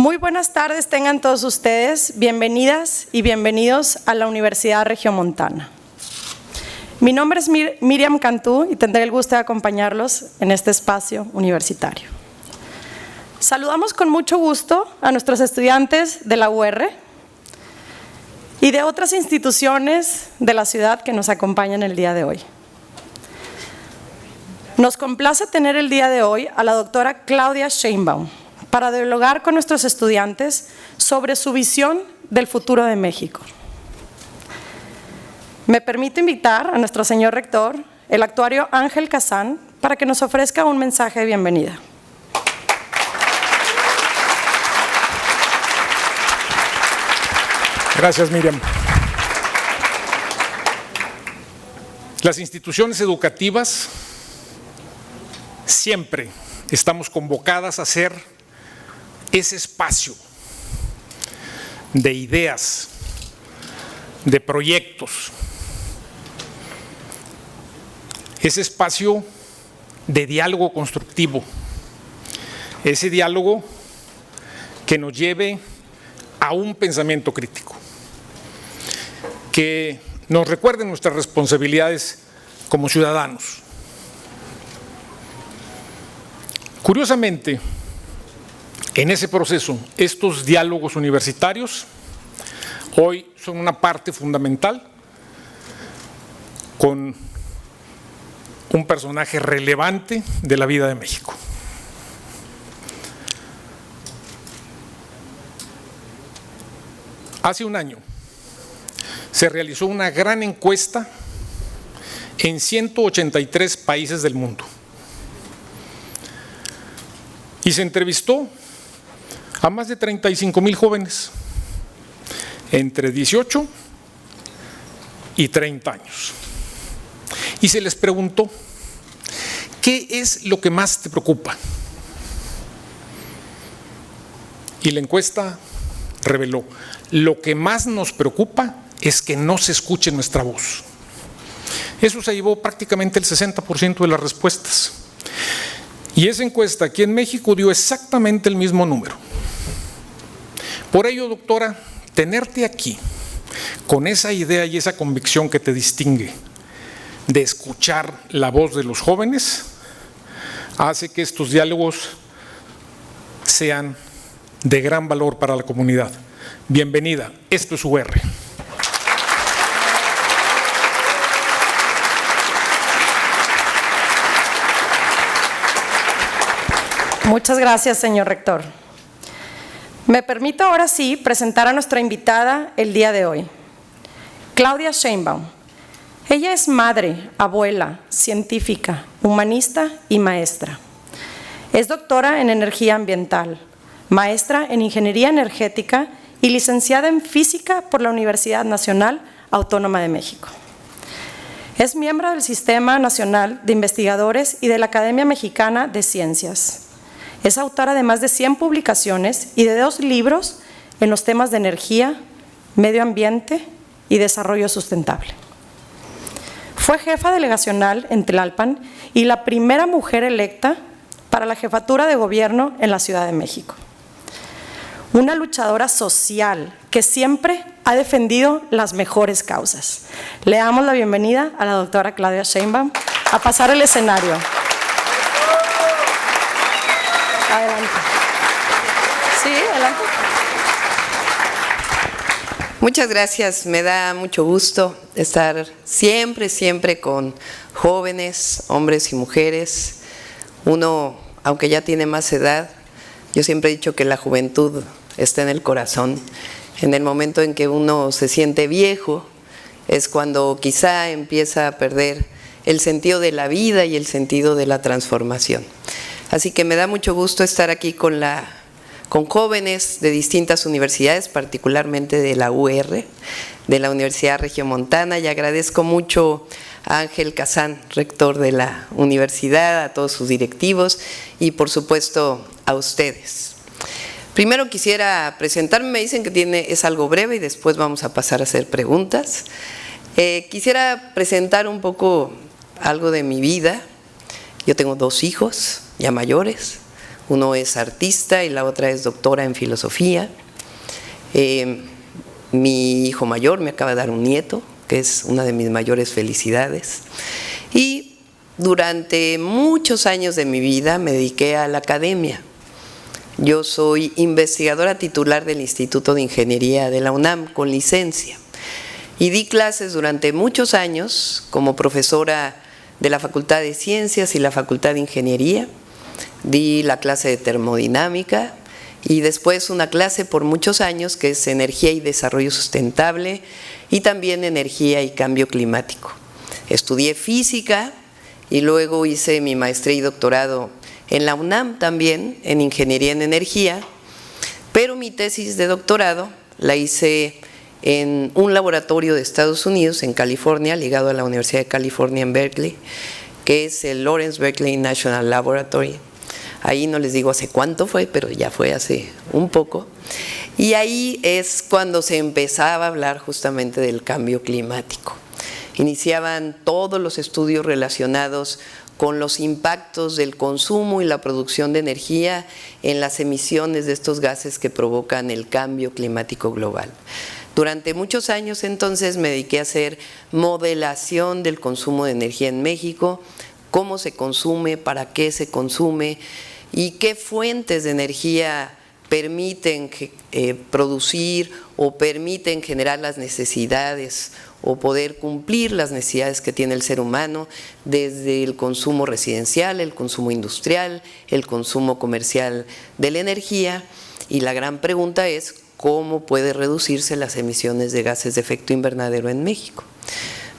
Muy buenas tardes tengan todos ustedes, bienvenidas y bienvenidos a la Universidad Regiomontana. Mi nombre es Miriam Cantú y tendré el gusto de acompañarlos en este espacio universitario. Saludamos con mucho gusto a nuestros estudiantes de la UR y de otras instituciones de la ciudad que nos acompañan el día de hoy. Nos complace tener el día de hoy a la doctora Claudia Sheinbaum para dialogar con nuestros estudiantes sobre su visión del futuro de México. Me permito invitar a nuestro señor rector, el actuario Ángel Kazán, para que nos ofrezca un mensaje de bienvenida. Gracias, Miriam. Las instituciones educativas siempre estamos convocadas a ser ese espacio de ideas, de proyectos, ese espacio de diálogo constructivo, ese diálogo que nos lleve a un pensamiento crítico, que nos recuerde nuestras responsabilidades como ciudadanos. Curiosamente, en ese proceso, estos diálogos universitarios hoy son una parte fundamental con un personaje relevante de la vida de México. Hace un año se realizó una gran encuesta en 183 países del mundo y se entrevistó a más de 35,000 jóvenes entre 18 y 30 años. Y se les preguntó, ¿qué es lo que más te preocupa? Y la encuesta reveló, lo que más nos preocupa es que no se escuche nuestra voz. Eso se llevó prácticamente el 60% de las respuestas. Y esa encuesta aquí en México dio exactamente el mismo número. Por ello, doctora, tenerte aquí con esa idea y esa convicción que te distingue de escuchar la voz de los jóvenes hace que estos diálogos sean de gran valor para la comunidad. Bienvenida, esto es UR. Muchas gracias, señor rector. Me permito ahora sí presentar a nuestra invitada el día de hoy, Claudia Sheinbaum. Ella es madre, abuela, científica, humanista y maestra. Es doctora en energía ambiental, maestra en ingeniería energética y licenciada en física por la Universidad Nacional Autónoma de México. Es miembro del Sistema Nacional de Investigadores y de la Academia Mexicana de Ciencias. Es autora de más de 100 publicaciones y de 2 libros en los temas de energía, medio ambiente y desarrollo sustentable. Fue jefa delegacional en Tlalpan y la primera mujer electa para la jefatura de gobierno en la Ciudad de México. Una luchadora social que siempre ha defendido las mejores causas. Le damos la bienvenida a la doctora Claudia Sheinbaum a pasar el escenario. Adelante. Sí, adelante. Muchas gracias, me da mucho gusto estar siempre con jóvenes, hombres y mujeres. Uno, aunque ya tiene más edad, yo siempre he dicho que la juventud está en el corazón. En el momento en que uno se siente viejo, es cuando quizá empieza a perder el sentido de la vida y el sentido de la transformación. Así que me da mucho gusto estar aquí con jóvenes de distintas universidades, particularmente de la UR, de la Universidad Regiomontana, y agradezco mucho a Ángel Kazán, rector de la universidad, a todos sus directivos y por supuesto a ustedes. Primero quisiera presentarme, me dicen que es algo breve y después vamos a pasar a hacer preguntas. Quisiera presentar un poco algo de mi vida. Yo tengo 2 hijos ya mayores, Uno es artista y la otra es doctora en filosofía. Mi hijo mayor me acaba de dar un nieto, que es una de mis mayores felicidades. Y durante muchos años de mi vida me dediqué a la academia. Yo soy investigadora titular del Instituto de Ingeniería de la UNAM, con licencia. Y di clases durante muchos años como profesora de la Facultad de Ciencias y la Facultad de Ingeniería. Di la clase de termodinámica y después una clase por muchos años que es Energía y Desarrollo Sustentable y también Energía y Cambio Climático. Estudié física y luego hice mi maestría y doctorado en la UNAM también, en Ingeniería en Energía, pero mi tesis de doctorado la hice en un laboratorio de Estados Unidos, en California, ligado a la Universidad de California en Berkeley, que es el Lawrence Berkeley National Laboratory. Ahí no les digo hace cuánto fue, pero ya fue hace un poco. Y ahí es cuando se empezaba a hablar justamente del cambio climático. Iniciaban todos los estudios relacionados con los impactos del consumo y la producción de energía en las emisiones de estos gases que provocan el cambio climático global. Durante muchos años entonces me dediqué a hacer modelación del consumo de energía en México, cómo se consume, para qué se consume y qué fuentes de energía permiten producir o permiten generar las necesidades o poder cumplir las necesidades que tiene el ser humano, desde el consumo residencial, el consumo industrial, el consumo comercial de la energía. Y la gran pregunta es, ¿cómo puede reducirse las emisiones de gases de efecto invernadero en México?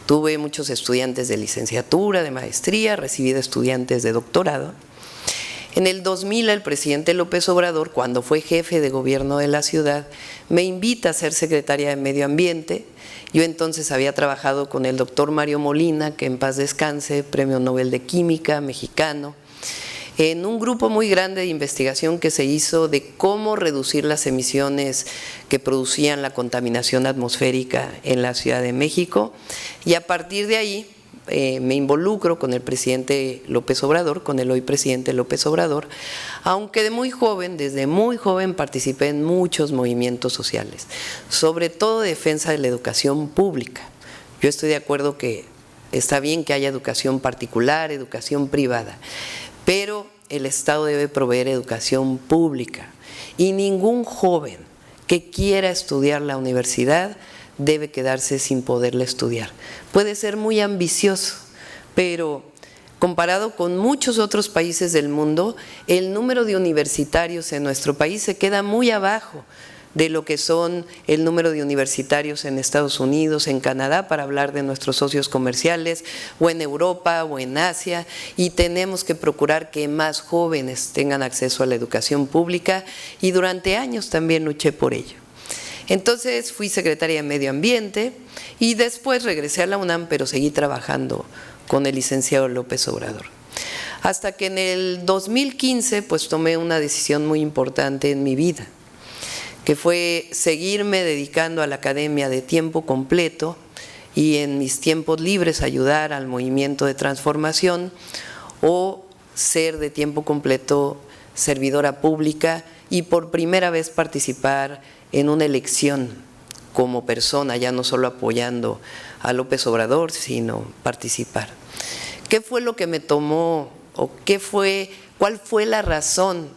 Tuve muchos estudiantes de licenciatura, de maestría, recibí de estudiantes de doctorado. En el 2000 el presidente López Obrador, cuando fue jefe de gobierno de la ciudad, me invita a ser secretaria de Medio Ambiente. Yo entonces había trabajado con el doctor Mario Molina, que en paz descanse, Premio Nobel de Química, mexicano, en un grupo muy grande de investigación que se hizo de cómo reducir las emisiones que producían la contaminación atmosférica en la Ciudad de México. Y a partir de ahí me involucro con el presidente López Obrador, con el hoy presidente López Obrador, aunque desde muy joven participé en muchos movimientos sociales, sobre todo defensa de la educación pública. Yo estoy de acuerdo que está bien que haya educación particular, educación privada, pero el Estado debe proveer educación pública y ningún joven que quiera estudiar la universidad debe quedarse sin poderla estudiar. Puede ser muy ambicioso, pero comparado con muchos otros países del mundo, el número de universitarios en nuestro país se queda muy abajo de lo que son el número de universitarios en Estados Unidos, en Canadá, para hablar de nuestros socios comerciales, o en Europa o en Asia, y tenemos que procurar que más jóvenes tengan acceso a la educación pública, y durante años también luché por ello. Entonces fui secretaria de Medio Ambiente y después regresé a la UNAM, pero seguí trabajando con el licenciado López Obrador. Hasta que en el 2015 pues tomé una decisión muy importante en mi vida, que fue seguirme dedicando a la academia de tiempo completo y en mis tiempos libres ayudar al movimiento de transformación, o ser de tiempo completo servidora pública y por primera vez participar en una elección como persona, ya no solo apoyando a López Obrador, sino participar. ¿Qué fue lo que me tomó o cuál fue la razón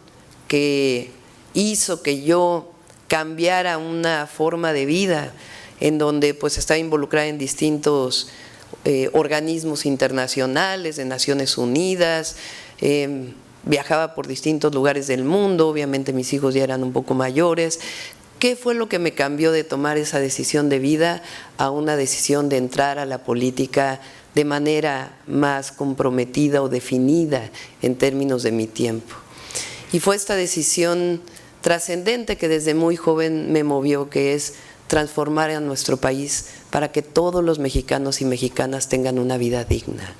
que hizo que yo cambiara una forma de vida en donde pues estaba involucrada en distintos organismos internacionales, de Naciones Unidas, viajaba por distintos lugares del mundo, obviamente mis hijos ya eran un poco mayores? ¿Qué fue lo que me cambió de tomar esa decisión de vida a una decisión de entrar a la política de manera más comprometida o definida en términos de mi tiempo? Y fue esta decisión trascendente que desde muy joven me movió, que es transformar a nuestro país para que todos los mexicanos y mexicanas tengan una vida digna.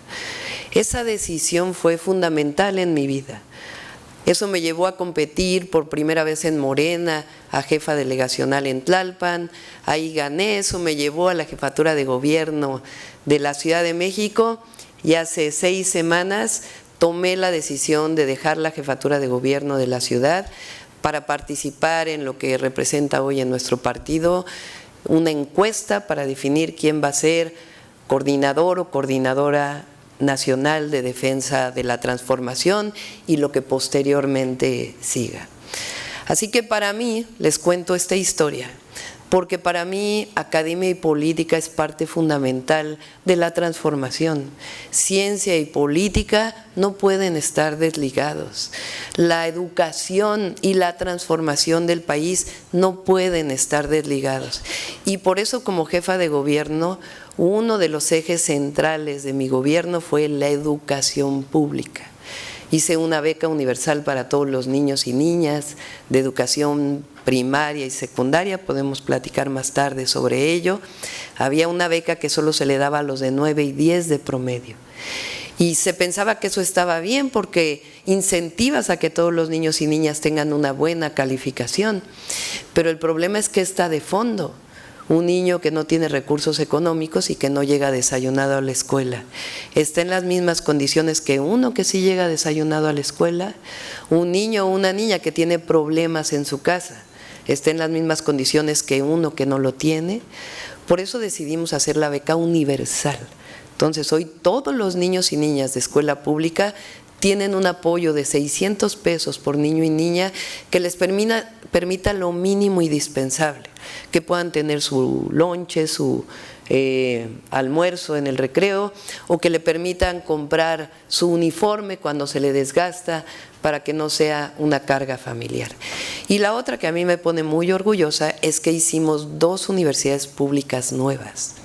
Esa decisión fue fundamental en mi vida. Eso me llevó a competir por primera vez en Morena, a jefa delegacional en Tlalpan, ahí gané. Eso me llevó a la jefatura de gobierno de la Ciudad de México, y hace 6 semanas tomé la decisión de dejar la jefatura de gobierno de la ciudad para participar en lo que representa hoy en nuestro partido una encuesta para definir quién va a ser coordinador o coordinadora nacional de defensa de la transformación y lo que posteriormente siga. Así que para mí, les cuento esta historia, porque para mí academia y política es parte fundamental de la transformación. Ciencia y política no pueden estar desligados. La educación y la transformación del país no pueden estar desligados. Y por eso, como jefa de gobierno, uno de los ejes centrales de mi gobierno fue la educación pública. Hice una beca universal para todos los niños y niñas de educación primaria y secundaria, podemos platicar más tarde sobre ello. Había una beca que solo se le daba a los de 9 y 10 de promedio. Y se pensaba que eso estaba bien porque incentivas a que todos los niños y niñas tengan una buena calificación. Pero el problema es que está de fondo. Un niño que no tiene recursos económicos y que no llega desayunado a la escuela está en las mismas condiciones que uno que sí llega desayunado a la escuela. Un niño o una niña que tiene problemas en su casa está en las mismas condiciones que uno que no lo tiene. Por eso decidimos hacer la beca universal. Entonces hoy todos los niños y niñas de escuela pública tienen un apoyo de 600 pesos por niño y niña que les permita lo mínimo indispensable, que puedan tener su lonche, su almuerzo en el recreo, o que le permitan comprar su uniforme cuando se le desgasta para que no sea una carga familiar. Y la otra que a mí me pone muy orgullosa es que hicimos 2 universidades públicas nuevas,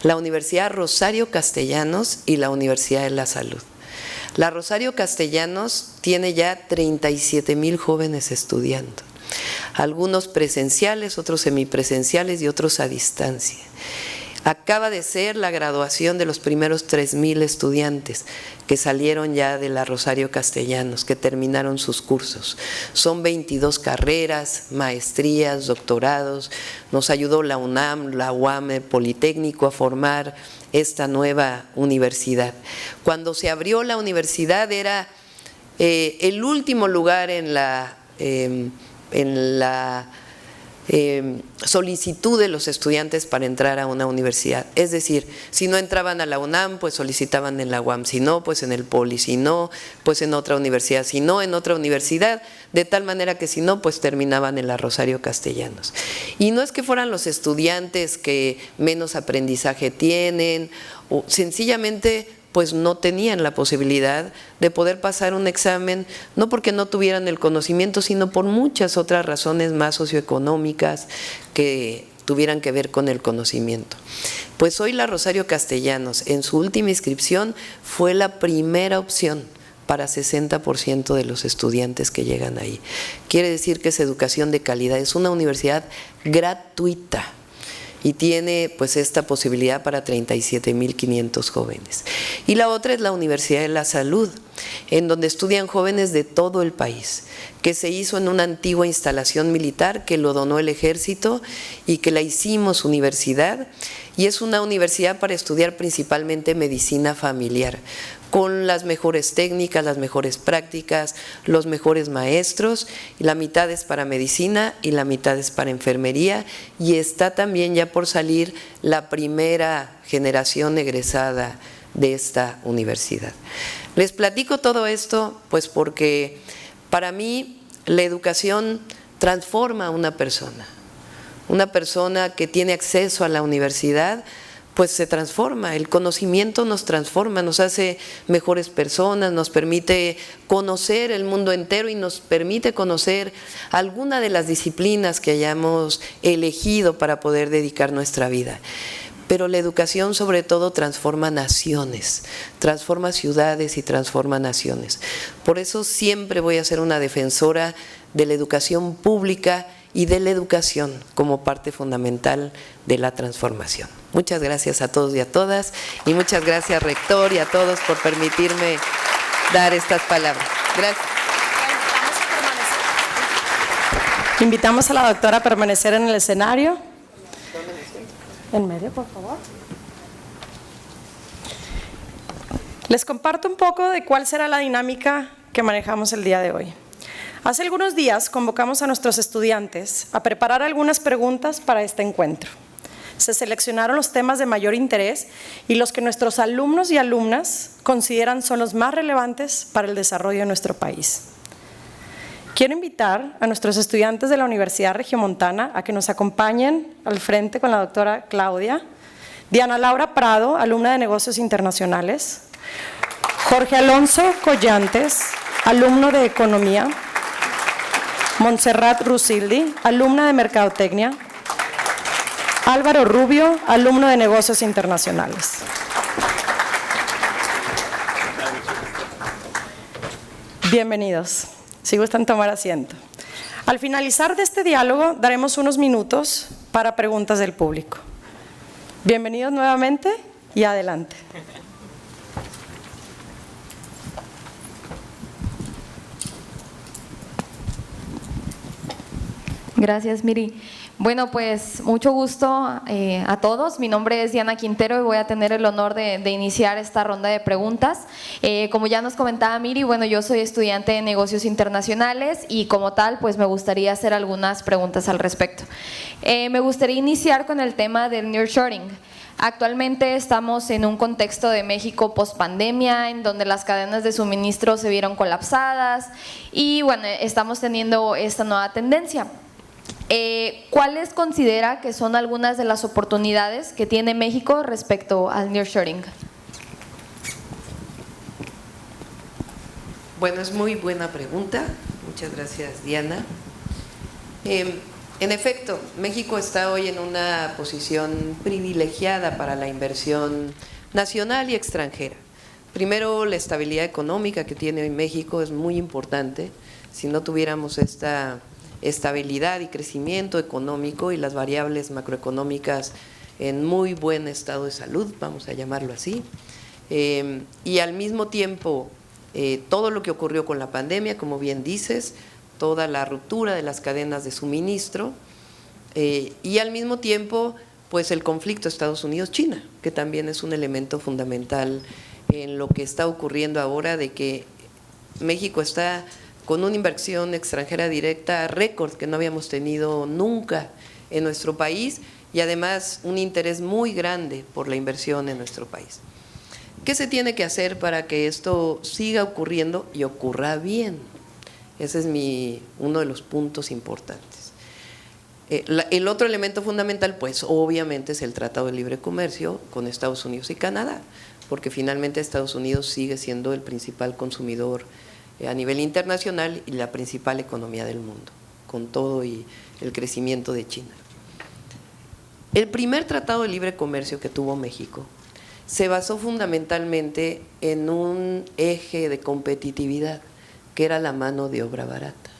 la Universidad Rosario Castellanos y la Universidad de la Salud. La Rosario Castellanos tiene ya 37,000 jóvenes estudiando, algunos presenciales, otros semipresenciales y otros a distancia. Acaba de ser la graduación de los primeros 3,000 estudiantes que salieron ya de la Rosario Castellanos, que terminaron sus cursos. Son 22 carreras, maestrías, doctorados. Nos ayudó la UNAM, la UAM, el Politécnico a formar esta nueva universidad. Cuando se abrió la universidad era el último lugar en la solicitud de los estudiantes para entrar a una universidad. Es decir, si no entraban a la UNAM, pues solicitaban en la UAM, si no, pues en el Poli, si no, pues en otra universidad, si no, en otra universidad, de tal manera que si no, pues terminaban en la Rosario Castellanos. Y no es que fueran los estudiantes que menos aprendizaje tienen, o sencillamente pues no tenían la posibilidad de poder pasar un examen, no porque no tuvieran el conocimiento, sino por muchas otras razones más socioeconómicas que tuvieran que ver con el conocimiento. Pues hoy la Rosario Castellanos, en su última inscripción, fue la primera opción para 60% de los estudiantes que llegan ahí. Quiere decir que es educación de calidad, es una universidad gratuita. Y tiene pues esta posibilidad para 37,500 jóvenes. Y la otra es la Universidad de la Salud, en donde estudian jóvenes de todo el país, que se hizo en una antigua instalación militar que lo donó el ejército y que la hicimos universidad. Y es una universidad para estudiar principalmente medicina familiar, con las mejores técnicas, las mejores prácticas, los mejores maestros. Y la mitad es para medicina y la mitad es para enfermería, y está también ya por salir la primera generación egresada de esta universidad. Les platico todo esto pues porque para mí la educación transforma a una persona. Una persona que tiene acceso a la universidad pues se transforma, el conocimiento nos transforma, nos hace mejores personas, nos permite conocer el mundo entero y nos permite conocer alguna de las disciplinas que hayamos elegido para poder dedicar nuestra vida. Pero la educación sobre todo transforma naciones, transforma ciudades y transforma naciones. Por eso siempre voy a ser una defensora de la educación pública y de la educación como parte fundamental de la transformación. Muchas gracias a todos y a todas, y muchas gracias, rector, y a todos por permitirme dar estas palabras. Gracias. Invitamos a la doctora a permanecer en el escenario. En medio, por favor. Les comparto un poco de cuál será la dinámica que manejamos el día de hoy. Hace algunos días convocamos a nuestros estudiantes a preparar algunas preguntas para este encuentro. Se seleccionaron los temas de mayor interés y los que nuestros alumnos y alumnas consideran son los más relevantes para el desarrollo de nuestro país. Quiero invitar a nuestros estudiantes de la Universidad Regiomontana a que nos acompañen al frente con la doctora Claudia, Diana Laura Prado, alumna de Negocios Internacionales, Jorge Alonso Collantes, alumno de Economía, Montserrat Rusildi, alumna de Mercadotecnia, Álvaro Rubio, alumno de Negocios Internacionales. Bienvenidos. Si gustan tomar asiento. Al finalizar de este diálogo, daremos unos minutos para preguntas del público. Bienvenidos nuevamente y adelante. Gracias, Miri. Bueno, pues mucho gusto a todos. Mi nombre es Diana Quintero y voy a tener el honor de iniciar esta ronda de preguntas. Como ya nos comentaba Miri, bueno, yo soy estudiante de Negocios Internacionales y como tal, pues me gustaría hacer algunas preguntas al respecto. Me gustaría iniciar con el tema del nearshoring. Actualmente estamos en un contexto de México post-pandemia, en donde las cadenas de suministro se vieron colapsadas y bueno, estamos teniendo esta nueva tendencia. ¿Cuáles considera que son algunas de las oportunidades que tiene México respecto al nearshoring? Bueno, es muy buena pregunta. Muchas gracias, Diana. En efecto, México está hoy en una posición privilegiada para la inversión nacional y extranjera. Primero, la estabilidad económica que tiene hoy México es muy importante. Si no tuviéramos esta estabilidad y crecimiento económico y las variables macroeconómicas en muy buen estado de salud, vamos a llamarlo así, y al mismo tiempo todo lo que ocurrió con la pandemia, como bien dices, toda la ruptura de las cadenas de suministro y al mismo tiempo pues el conflicto Estados Unidos-China, que también es un elemento fundamental en lo que está ocurriendo ahora, de que México está con una inversión extranjera directa récord que no habíamos tenido nunca en nuestro país y además un interés muy grande por la inversión en nuestro país. ¿Qué se tiene que hacer para que esto siga ocurriendo y ocurra bien? Ese es uno de los puntos importantes. El otro elemento fundamental, pues obviamente es el Tratado de Libre Comercio con Estados Unidos y Canadá, porque finalmente Estados Unidos sigue siendo el principal consumidor a nivel internacional y la principal economía del mundo, con todo y el crecimiento de China. El primer Tratado de Libre Comercio que tuvo México se basó fundamentalmente en un eje de competitividad, que era la mano de obra barata.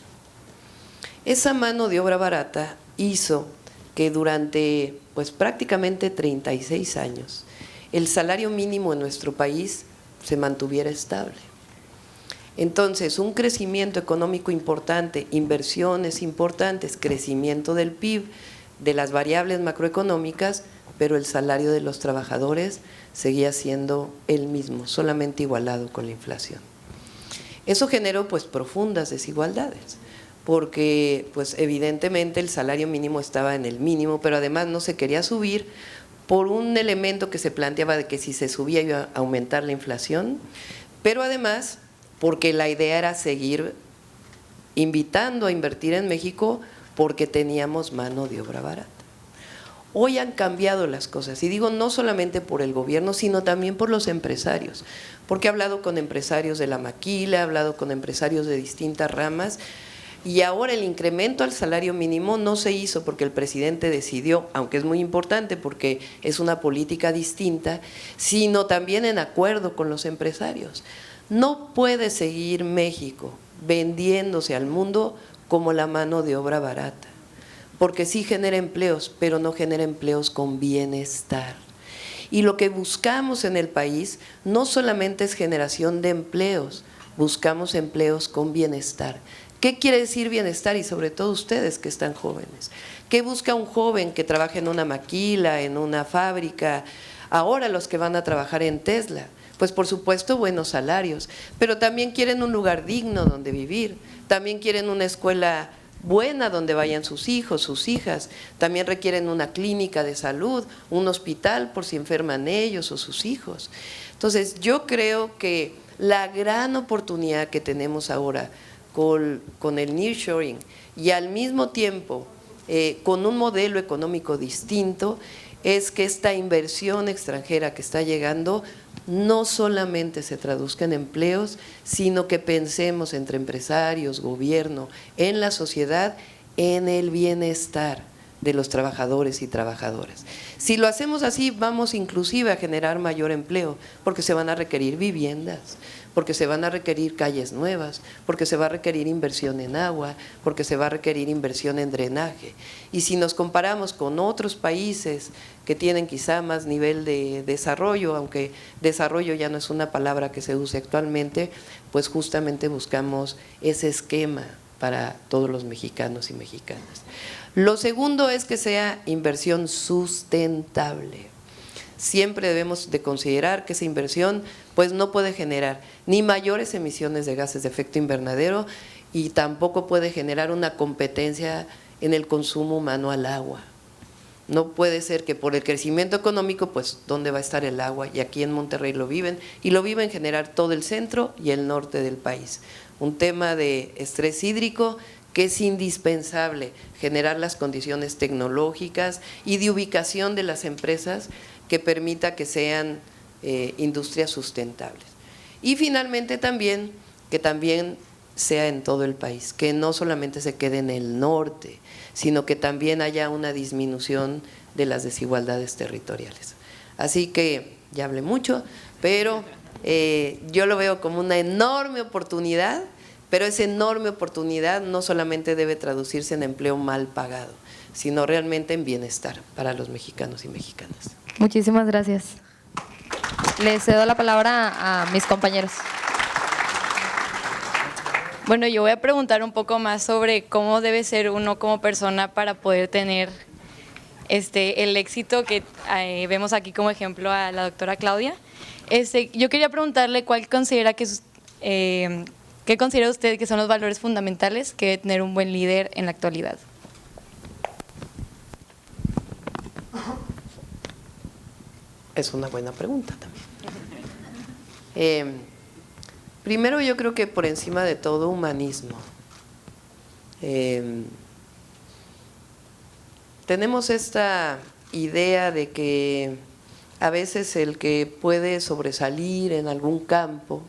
Esa mano de obra barata hizo que durante pues prácticamente 36 años el salario mínimo en nuestro país se mantuviera estable. Entonces, un crecimiento económico importante, inversiones importantes, crecimiento del PIB, de las variables macroeconómicas, pero el salario de los trabajadores seguía siendo el mismo, solamente igualado con la inflación. Eso generó pues profundas desigualdades, porque pues evidentemente el salario mínimo estaba en el mínimo, pero además no se quería subir por un elemento que se planteaba de que si se subía iba a aumentar la inflación, pero además porque la idea era seguir invitando a invertir en México porque teníamos mano de obra barata. Hoy han cambiado las cosas, y digo no solamente por el gobierno, sino también por los empresarios, porque he hablado con empresarios de la maquila, he hablado con empresarios de distintas ramas, y ahora el incremento al salario mínimo no se hizo porque el presidente decidió, aunque es muy importante porque es una política distinta, sino también en acuerdo con los empresarios. No puede seguir México vendiéndose al mundo como la mano de obra barata, porque sí genera empleos, pero no genera empleos con bienestar. Y lo que buscamos en el país no solamente es generación de empleos, buscamos empleos con bienestar. ¿Qué quiere decir bienestar? Y sobre todo ustedes que están jóvenes. ¿Qué busca un joven que trabaja en una maquila, en una fábrica? Ahora los que van a trabajar en Tesla, Pues por supuesto buenos salarios, pero también quieren un lugar digno donde vivir, también quieren una escuela buena donde vayan sus hijos, sus hijas, también requieren una clínica de salud, un hospital por si enferman ellos o sus hijos. Entonces yo creo que la gran oportunidad que tenemos ahora con el nearshoring y al mismo tiempo con un modelo económico distinto es que esta inversión extranjera que está llegando no solamente se traduzca en empleos, sino que pensemos entre empresarios, gobierno, en la sociedad, en el bienestar de los trabajadores y trabajadoras. Si lo hacemos así, vamos inclusive a generar mayor empleo, porque se van a requerir viviendas, porque se van a requerir calles nuevas, porque se va a requerir inversión en agua, porque se va a requerir inversión en drenaje. Y si nos comparamos con otros países que tienen quizá más nivel de desarrollo, aunque desarrollo ya no es una palabra que se use actualmente, pues justamente buscamos ese esquema para todos los mexicanos y mexicanas. Lo segundo es que sea inversión sustentable. Siempre debemos de considerar que esa inversión pues no puede generar ni mayores emisiones de gases de efecto invernadero y tampoco puede generar una competencia en el consumo humano al agua. No puede ser que por el crecimiento económico, pues ¿dónde va a estar el agua? Y aquí en Monterrey lo viven, y lo viven generar todo el centro y el norte del país. Un tema de estrés hídrico que es indispensable generar las condiciones tecnológicas y de ubicación de las empresas que permita que sean industrias sustentables. Y finalmente también, que también sea en todo el país, que no solamente se quede en el norte, sino que también haya una disminución de las desigualdades territoriales. Así que ya hablé mucho, pero yo lo veo como una enorme oportunidad, pero esa enorme oportunidad no solamente debe traducirse en empleo mal pagado, sino realmente en bienestar para los mexicanos y mexicanas. Muchísimas gracias. Le cedo la palabra a mis compañeros. Bueno, yo voy a preguntar un poco más sobre cómo debe ser uno como persona para poder tener el éxito que vemos aquí como ejemplo a la doctora Claudia. Yo quería preguntarle cuál considera ¿qué considera usted que son los valores fundamentales que debe tener un buen líder en la actualidad? Es una buena pregunta también. Primero yo creo que por encima de todo humanismo. Tenemos esta idea de que a veces el que puede sobresalir en algún campo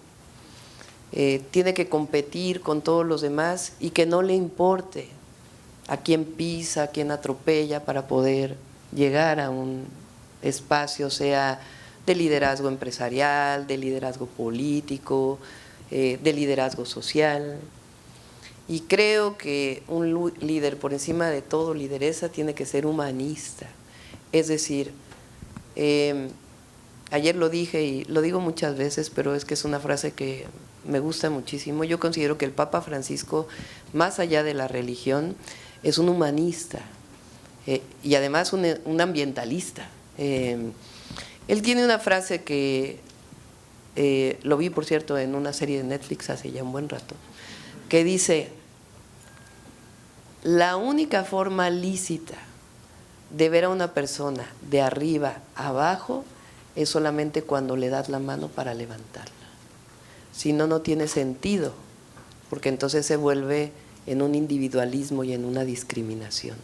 tiene que competir con todos los demás y que no le importe a quién pisa, a quién atropella para poder llegar a un espacio, sea de liderazgo empresarial, de liderazgo político, de liderazgo social. Y creo que un líder, por encima de todo, lideresa, tiene que ser humanista. Es decir, ayer lo dije y lo digo muchas veces, pero es que es una frase que me gusta muchísimo. Yo considero que el Papa Francisco, más allá de la religión, es un humanista y además un ambientalista. Él tiene una frase que lo vi, por cierto, en una serie de Netflix hace ya un buen rato, que dice: la única forma lícita de ver a una persona de arriba a abajo es solamente cuando le das la mano para levantarla. Si no, no tiene sentido, porque entonces se vuelve en un individualismo y en una discriminación.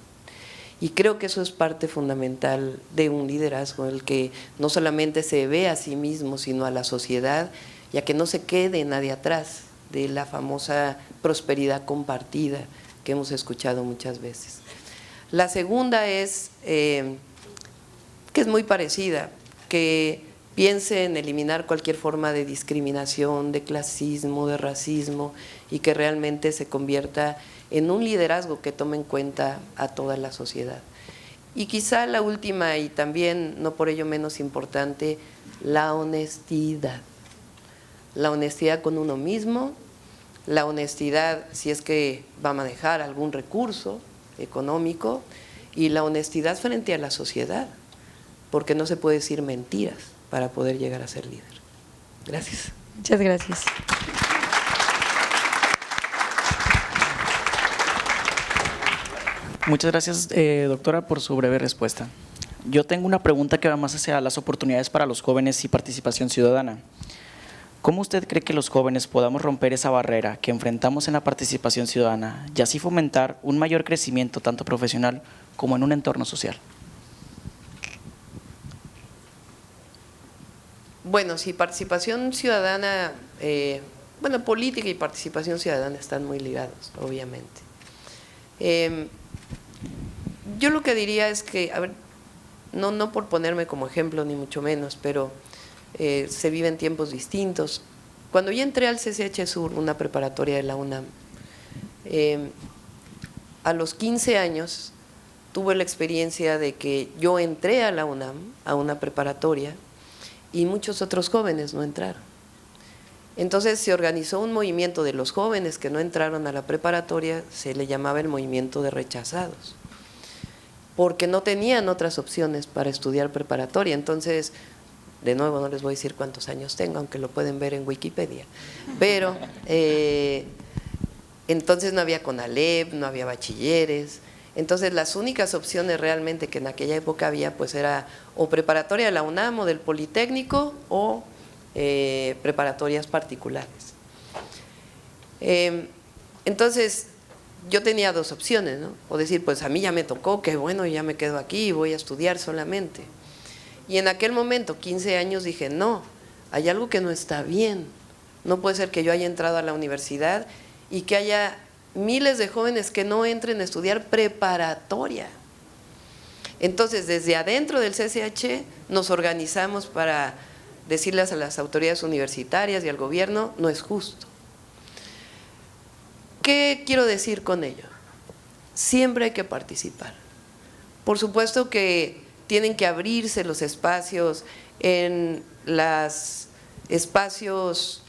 Y creo que eso es parte fundamental de un liderazgo, el que no solamente se ve a sí mismo, sino a la sociedad, ya que no se quede nadie atrás de la famosa prosperidad compartida que hemos escuchado muchas veces. La segunda es, que es muy parecida, que piense en eliminar cualquier forma de discriminación, de clasismo, de racismo, y que realmente se convierta en un liderazgo que tome en cuenta a toda la sociedad. Y quizá la última, y también no por ello menos importante, la honestidad. La honestidad con uno mismo, la honestidad si es que va a manejar algún recurso económico, y la honestidad frente a la sociedad, porque no se puede decir mentiras para poder llegar a ser líder. Gracias. Muchas gracias. Muchas gracias, doctora, por su breve respuesta. Yo tengo una pregunta que va más hacia las oportunidades para los jóvenes y participación ciudadana. ¿Cómo usted cree que los jóvenes podamos romper esa barrera que enfrentamos en la participación ciudadana y así fomentar un mayor crecimiento tanto profesional como en un entorno social? Bueno, sí, participación ciudadana, política y participación ciudadana están muy ligados, obviamente. Yo lo que diría es que, a ver, no por ponerme como ejemplo ni mucho menos, pero se viven tiempos distintos. Cuando yo entré al CCH Sur, una preparatoria de la UNAM, a los 15 años tuve la experiencia de que yo entré a la UNAM, a una preparatoria, y muchos otros jóvenes no entraron. Entonces se organizó un movimiento de los jóvenes que no entraron a la preparatoria, se le llamaba el movimiento de rechazados, porque no tenían otras opciones para estudiar preparatoria. Entonces, de nuevo no les voy a decir cuántos años tengo, aunque lo pueden ver en Wikipedia, pero entonces no había CONALEP, no había bachilleres. Entonces las únicas opciones realmente que en aquella época había pues era o preparatoria de la UNAM o del Politécnico o preparatorias particulares. Entonces yo tenía dos opciones, ¿no? O decir, pues a mí ya me tocó, que bueno, ya me quedo aquí y voy a estudiar solamente. Y en aquel momento, 15 años, dije, no, hay algo que no está bien. No puede ser que yo haya entrado a la universidad y que haya miles de jóvenes que no entren a estudiar preparatoria. Entonces, desde adentro del CCH nos organizamos para decirles a las autoridades universitarias y al gobierno, no es justo. ¿Qué quiero decir con ello? Siempre hay que participar. Por supuesto que tienen que abrirse los espacios en los espacios,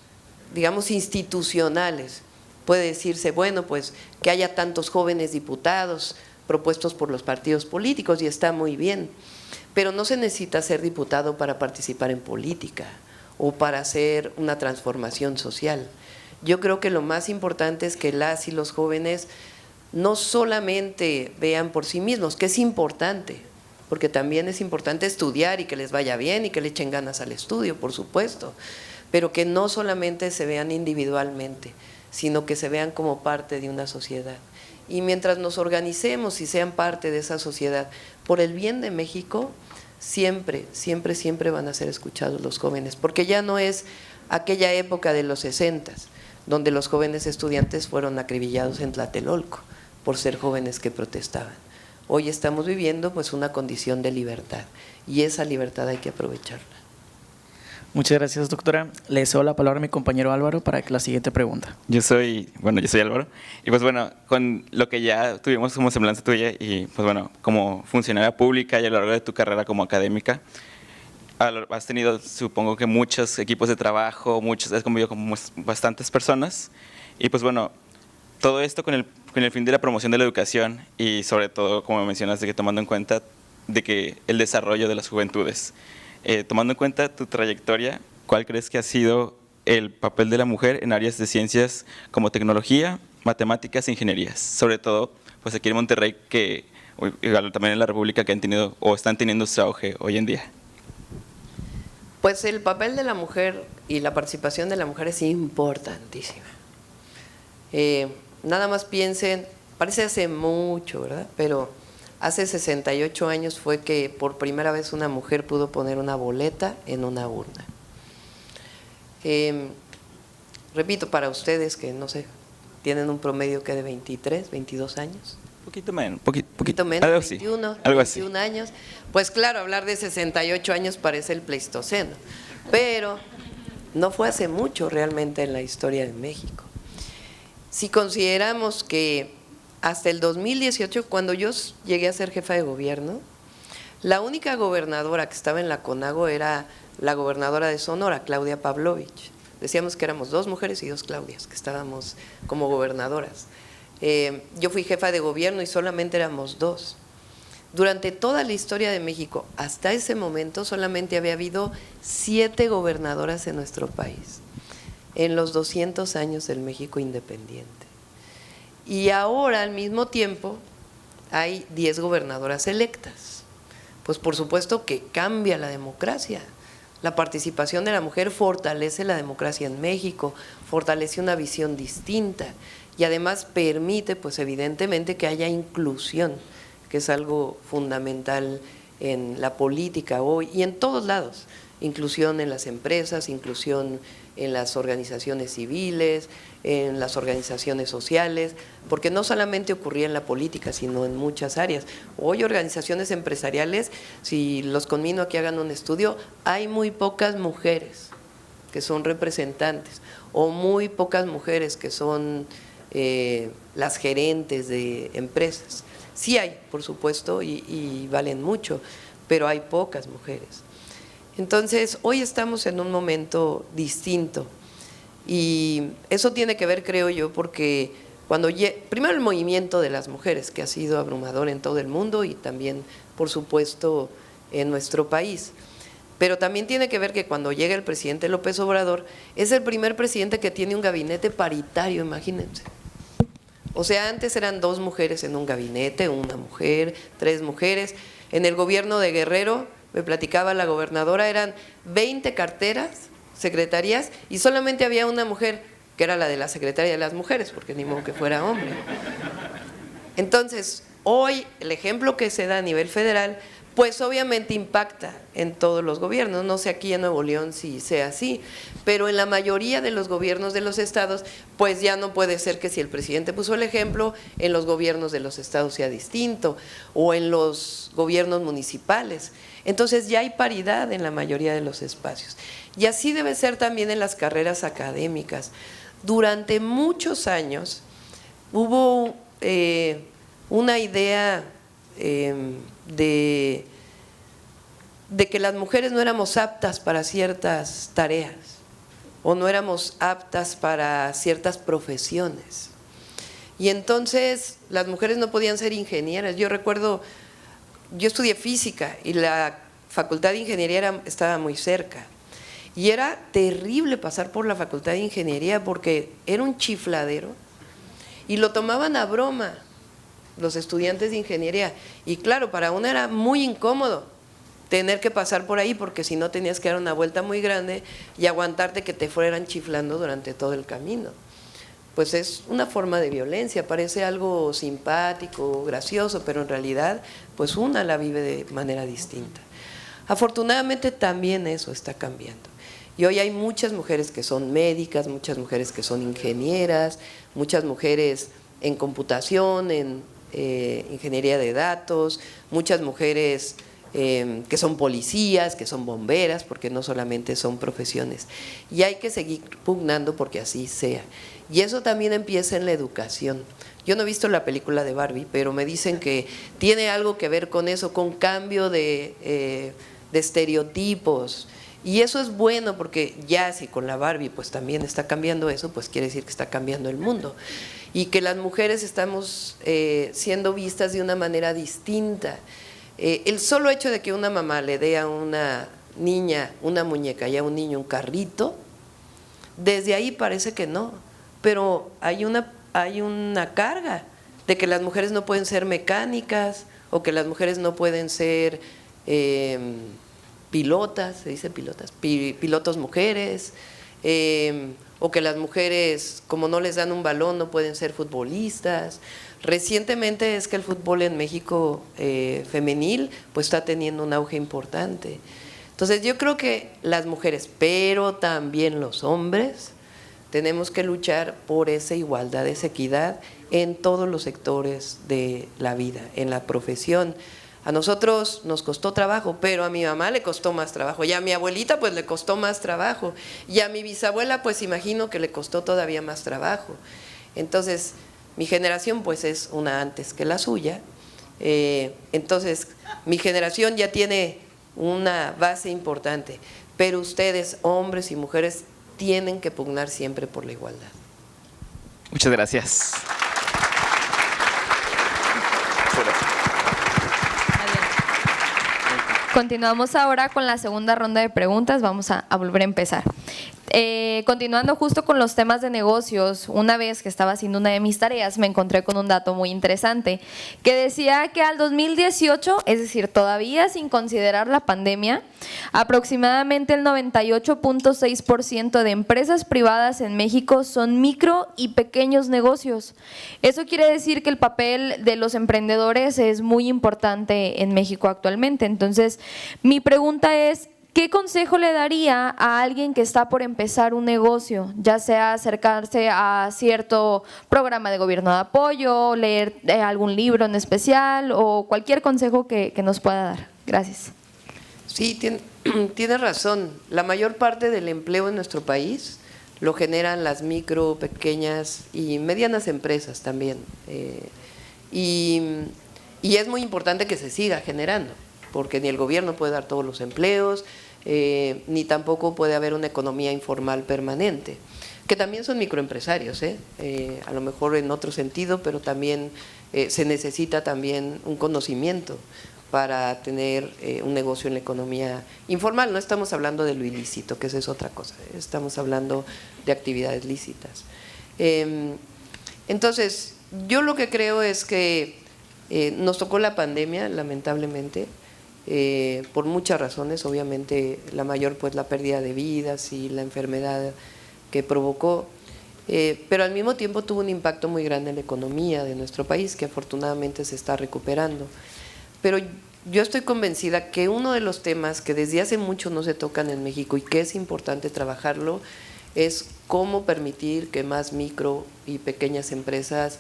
digamos, institucionales. Puede decirse, bueno, pues que haya tantos jóvenes diputados propuestos por los partidos políticos y está muy bien, pero no se necesita ser diputado para participar en política o para hacer una transformación social. Yo creo que lo más importante es que las y los jóvenes no solamente vean por sí mismos, que es importante, porque también es importante estudiar y que les vaya bien y que le echen ganas al estudio, por supuesto, pero que no solamente se vean individualmente, sino que se vean como parte de una sociedad. Y mientras nos organicemos y sean parte de esa sociedad, por el bien de México, siempre, siempre, siempre van a ser escuchados los jóvenes, porque ya no es aquella época de los 60s, donde los jóvenes estudiantes fueron acribillados en Tlatelolco por ser jóvenes que protestaban. Hoy estamos viviendo pues una condición de libertad y esa libertad hay que aprovecharla. Muchas gracias, doctora. Le cedo la palabra a mi compañero Álvaro para la siguiente pregunta. Yo soy Álvaro y pues bueno, con lo que ya tuvimos como semblanza tuya y pues bueno, como funcionaria pública y a lo largo de tu carrera como académica, has tenido supongo que muchos equipos de trabajo, has convivido con bastantes personas y pues bueno, todo esto con el fin de la promoción de la educación y sobre todo, como mencionas, de que tomando en cuenta de que el desarrollo de las juventudes. Tomando en cuenta tu trayectoria, ¿cuál crees que ha sido el papel de la mujer en áreas de ciencias como tecnología, matemáticas e ingenierías? Sobre todo, pues aquí en Monterrey, que también en la República, que han tenido o están teniendo su auge hoy en día. Pues el papel de la mujer y la participación de la mujer es importantísima. Nada más piensen, parece hace mucho, ¿verdad? Pero hace 68 años fue que por primera vez una mujer pudo poner una boleta en una urna. Repito, para ustedes que no sé, tienen un promedio que de 23, 22 años. Poquito menos, Algo 21, así. 21 años. Pues claro, hablar de 68 años parece el Pleistoceno, pero no fue hace mucho realmente en la historia de México. Si consideramos que hasta el 2018, cuando yo llegué a ser jefa de gobierno, la única gobernadora que estaba en la CONAGO era la gobernadora de Sonora, Claudia Pavlovich. Decíamos que éramos 2 mujeres y 2 Claudias, que estábamos como gobernadoras. Yo fui jefa de gobierno y solamente éramos 2. durante toda la historia de México, hasta ese momento solamente había habido 7 gobernadoras en nuestro país, en los 200 años del México independiente. Y ahora, al mismo tiempo, hay 10 gobernadoras electas. Pues por supuesto que cambia la democracia. La participación de la mujer fortalece la democracia en México, fortalece una visión distinta y además permite, pues evidentemente, que haya inclusión, que es algo fundamental en la política hoy y en todos lados. Inclusión en las empresas, inclusión en las organizaciones civiles, en las organizaciones sociales, porque no solamente ocurría en la política, sino en muchas áreas. Hoy organizaciones empresariales, si los conmino a que hagan un estudio, hay muy pocas mujeres que son representantes o muy pocas mujeres que son las gerentes de empresas. Sí hay, por supuesto, y valen mucho, pero hay pocas mujeres. Entonces, hoy estamos en un momento distinto y eso tiene que ver, creo yo, porque primero el movimiento de las mujeres, que ha sido abrumador en todo el mundo y también, por supuesto, en nuestro país. Pero también tiene que ver que cuando llega el presidente López Obrador, es el primer presidente que tiene un gabinete paritario, imagínense. O sea, antes eran 2 mujeres en un gabinete, 1 mujer, 3 mujeres. En el gobierno de Guerrero, me platicaba la gobernadora, eran 20 carteras, secretarías, y solamente había una mujer, que era la de la secretaria de las mujeres, porque ni modo que fuera hombre. Entonces, hoy el ejemplo que se da a nivel federal, pues obviamente impacta en todos los gobiernos, no sé aquí en Nuevo León si sea así, pero en la mayoría de los gobiernos de los estados, pues ya no puede ser que si el presidente puso el ejemplo, en los gobiernos de los estados sea distinto, o en los gobiernos municipales. Entonces ya hay paridad en la mayoría de los espacios. Y así debe ser también en las carreras académicas. Durante muchos años hubo una idea de que las mujeres no éramos aptas para ciertas tareas o no éramos aptas para ciertas profesiones. Y entonces las mujeres no podían ser ingenieras. Yo recuerdo, yo estudié física y la facultad de ingeniería estaba muy cerca. Y era terrible pasar por la facultad de ingeniería porque era un chifladero y lo tomaban a broma los estudiantes de ingeniería. Y claro, para uno era muy incómodo tener que pasar por ahí porque si no tenías que dar una vuelta muy grande y aguantarte que te fueran chiflando durante todo el camino. Pues es una forma de violencia, parece algo simpático, gracioso, pero en realidad pues una la vive de manera distinta. Afortunadamente también eso está cambiando. Y hoy hay muchas mujeres que son médicas, muchas mujeres que son ingenieras, muchas mujeres en computación, en ingeniería de datos, muchas mujeres que son policías, que son bomberas, porque no solamente son profesiones. Y hay que seguir pugnando porque así sea. Y eso también empieza en la educación. Yo no he visto la película de Barbie, pero me dicen que tiene algo que ver con eso, con cambio de estereotipos. Y eso es bueno porque ya si con la Barbie pues también está cambiando eso, pues quiere decir que está cambiando el mundo. Y que las mujeres estamos siendo vistas de una manera distinta. El solo hecho de que una mamá le dé a una niña una muñeca y a un niño un carrito, desde ahí parece que no, pero hay una carga de que las mujeres no pueden ser mecánicas o que las mujeres no pueden ser pilotas, se dice pilotas, pilotos mujeres, o que las mujeres, como no les dan un balón, no pueden ser futbolistas. Recientemente es que el fútbol en México femenil pues está teniendo un auge importante. Entonces yo creo que las mujeres, pero también los hombres, tenemos que luchar por esa igualdad, esa equidad en todos los sectores de la vida, en la profesión. A nosotros nos costó trabajo, pero a mi mamá le costó más trabajo, y a mi abuelita pues le costó más trabajo, y a mi bisabuela pues imagino que le costó todavía más trabajo. Entonces mi generación pues es una antes que la suya, entonces mi generación ya tiene una base importante, pero ustedes, hombres y mujeres, tienen que pugnar siempre por la igualdad. Muchas gracias. Continuamos ahora con la segunda ronda de preguntas. Vamos a volver a empezar. Continuando justo con los temas de negocios, una vez que estaba haciendo una de mis tareas me encontré con un dato muy interesante que decía que al 2018, es decir, todavía sin considerar la pandemia, aproximadamente el 98.6% de empresas privadas en México son micro y pequeños negocios. Eso quiere decir que el papel de los emprendedores es muy importante en México actualmente. Entonces, mi pregunta es, ¿qué consejo le daría a alguien que está por empezar un negocio? Ya sea acercarse a cierto programa de gobierno de apoyo, leer algún libro en especial o cualquier consejo que nos pueda dar. Gracias. Sí, tiene razón. La mayor parte del empleo en nuestro país lo generan las micro, pequeñas y medianas empresas también. Y es muy importante que se siga generando, porque ni el gobierno puede dar todos los empleos, ni tampoco puede haber una economía informal permanente, que también son microempresarios, a lo mejor en otro sentido, pero también se necesita también un conocimiento para tener un negocio en la economía informal. No estamos hablando de lo ilícito, que esa es otra cosa, estamos hablando de actividades lícitas. Entonces, yo lo que creo es que nos tocó la pandemia, lamentablemente, por muchas razones, obviamente la mayor pues la pérdida de vidas y la enfermedad que provocó, pero al mismo tiempo tuvo un impacto muy grande en la economía de nuestro país, que afortunadamente se está recuperando. Pero yo estoy convencida que uno de los temas que desde hace mucho no se tocan en México y que es importante trabajarlo es cómo permitir que más micro y pequeñas empresas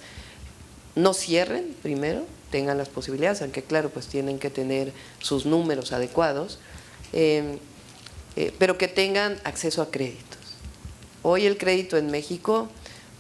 no cierren primero, tengan las posibilidades, aunque claro, pues tienen que tener sus números adecuados, pero que tengan acceso a créditos. Hoy el crédito en México,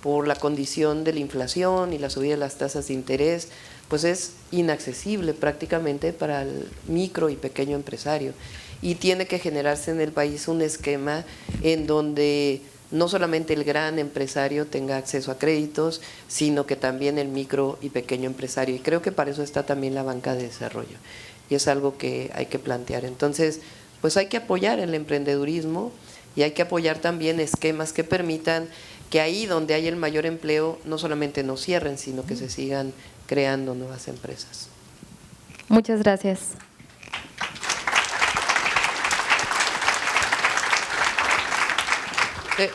por la condición de la inflación y la subida de las tasas de interés, pues es inaccesible prácticamente para el micro y pequeño empresario, y tiene que generarse en el país un esquema en donde no solamente el gran empresario tenga acceso a créditos, sino que también el micro y pequeño empresario. Y creo que para eso está también la banca de desarrollo. Y es algo que hay que plantear. Entonces, pues hay que apoyar el emprendedurismo y hay que apoyar también esquemas que permitan que ahí donde hay el mayor empleo, no solamente no cierren, sino que se sigan creando nuevas empresas. Muchas gracias.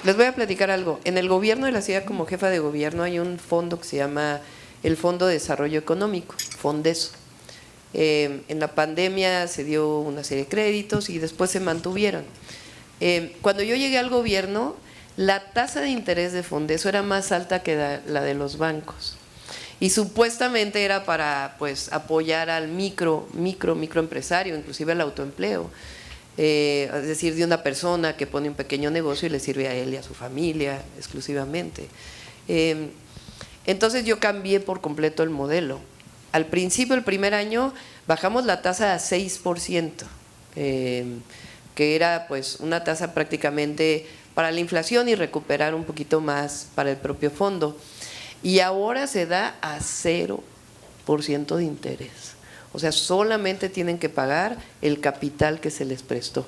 Les voy a platicar algo. En el gobierno de la ciudad, como jefa de gobierno, hay un fondo que se llama el Fondo de Desarrollo Económico, Fondeso. En la pandemia se dio una serie de créditos y después se mantuvieron. Cuando yo llegué al gobierno, la tasa de interés de Fondeso era más alta que la de los bancos. Y supuestamente era para pues apoyar al microempresario, inclusive al autoempleo. Es decir, de una persona que pone un pequeño negocio y le sirve a él y a su familia exclusivamente. Entonces yo cambié por completo el modelo. Al principio, el primer año, bajamos la tasa a 6%, que era pues una tasa prácticamente para la inflación y recuperar un poquito más para el propio fondo. Y ahora se da a 0% de interés. O sea, solamente tienen que pagar el capital que se les prestó.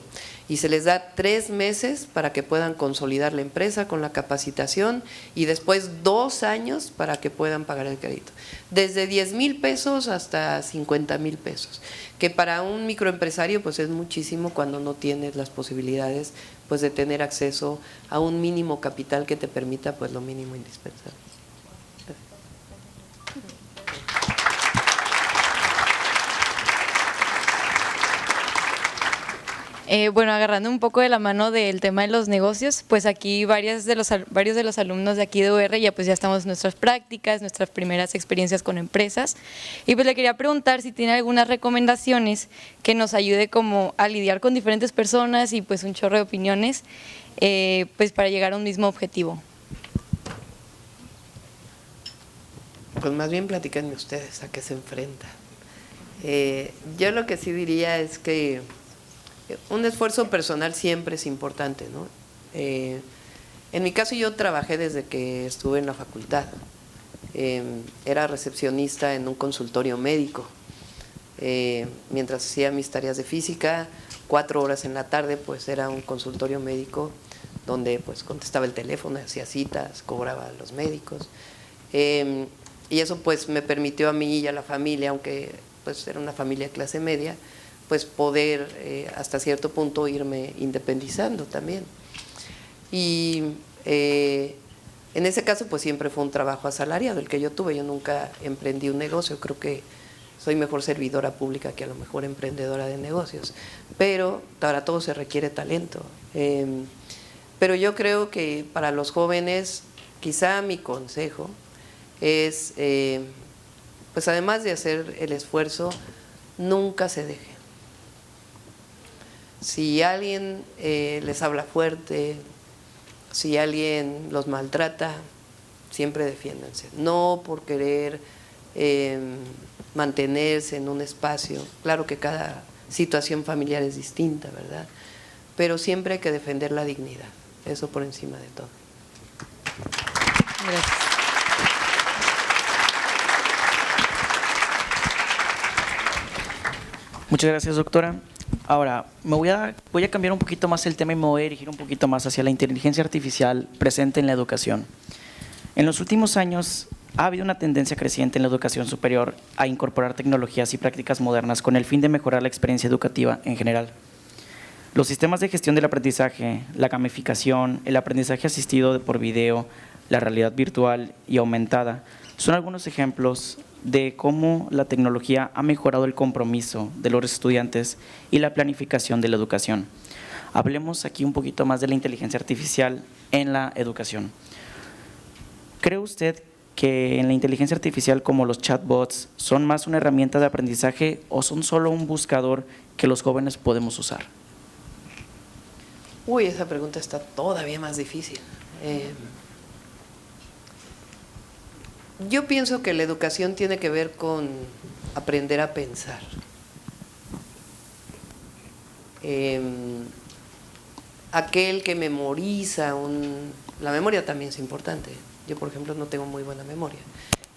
Y se les da 3 meses para que puedan consolidar la empresa con la capacitación y después 2 años para que puedan pagar el crédito. Desde 10,000 pesos hasta 50,000 pesos. Que para un microempresario pues es muchísimo cuando no tienes las posibilidades pues de tener acceso a un mínimo capital que te permita pues lo mínimo indispensable. Bueno, agarrando un poco de la mano del tema de los negocios, pues aquí varios de los alumnos de aquí de UR ya estamos en nuestras prácticas, nuestras primeras experiencias con empresas, y pues le quería preguntar si tiene algunas recomendaciones que nos ayude como a lidiar con diferentes personas y pues un chorro de opiniones pues para llegar a un mismo objetivo. Pues más bien platíquenme ustedes a qué se enfrentan. Yo lo que sí diría es que un esfuerzo personal siempre es importante, ¿no? En mi caso yo trabajé desde que estuve en la facultad. Era recepcionista en un consultorio médico. mientras hacía mis tareas de física, 4 horas en la tarde pues era un consultorio médico donde pues contestaba el teléfono, hacía citas, cobraba a los médicos. Y eso pues me permitió a mí y a la familia, aunque pues era una familia de clase media, pues poder hasta cierto punto irme independizando también. Y en ese caso pues siempre fue un trabajo asalariado el que yo tuve. Yo nunca emprendí un negocio, creo que soy mejor servidora pública que a lo mejor emprendedora de negocios, pero para todo se requiere talento. Pero yo creo que para los jóvenes, quizá mi consejo es, pues además de hacer el esfuerzo, nunca se dejen. Si alguien les habla fuerte, si alguien los maltrata, siempre defiéndanse. No por querer mantenerse en un espacio. Claro que cada situación familiar es distinta, ¿verdad? Pero siempre hay que defender la dignidad. Eso por encima de todo. Gracias. Muchas gracias, doctora. Ahora, voy a cambiar un poquito más el tema y me voy a dirigir un poquito más hacia la inteligencia artificial presente en la educación. En los últimos años ha habido una tendencia creciente en la educación superior a incorporar tecnologías y prácticas modernas con el fin de mejorar la experiencia educativa en general. Los sistemas de gestión del aprendizaje, la gamificación, el aprendizaje asistido por video, la realidad virtual y aumentada son algunos ejemplos de cómo la tecnología ha mejorado el compromiso de los estudiantes y la planificación de la educación. Hablemos aquí un poquito más de la inteligencia artificial en la educación. ¿Cree usted que en la inteligencia artificial, como los chatbots, son más una herramienta de aprendizaje o son solo un buscador que los jóvenes podemos usar? Uy, esa pregunta está todavía más difícil. Yo pienso que la educación tiene que ver con aprender a pensar. Aquel que memoriza, la memoria también es importante. Yo, por ejemplo, no tengo muy buena memoria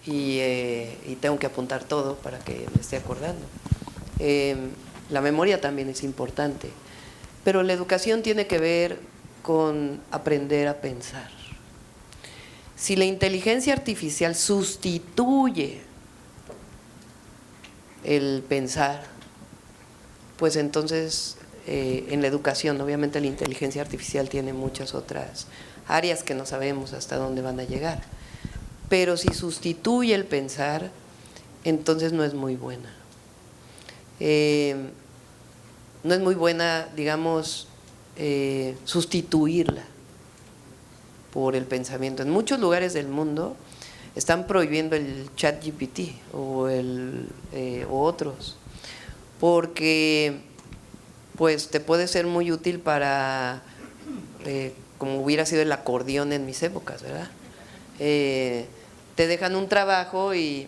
y tengo que apuntar todo para que me esté acordando. La memoria también es importante, pero la educación tiene que ver con aprender a pensar. Si la inteligencia artificial sustituye el pensar, pues entonces en la educación, obviamente la inteligencia artificial tiene muchas otras áreas que no sabemos hasta dónde van a llegar, pero si sustituye el pensar, entonces no es muy buena. No es muy buena, digamos, sustituirla por el pensamiento. En muchos lugares del mundo están prohibiendo el ChatGPT o otros, porque pues te puede ser muy útil para, como hubiera sido el acordeón en mis épocas, ¿verdad? Te dejan un trabajo y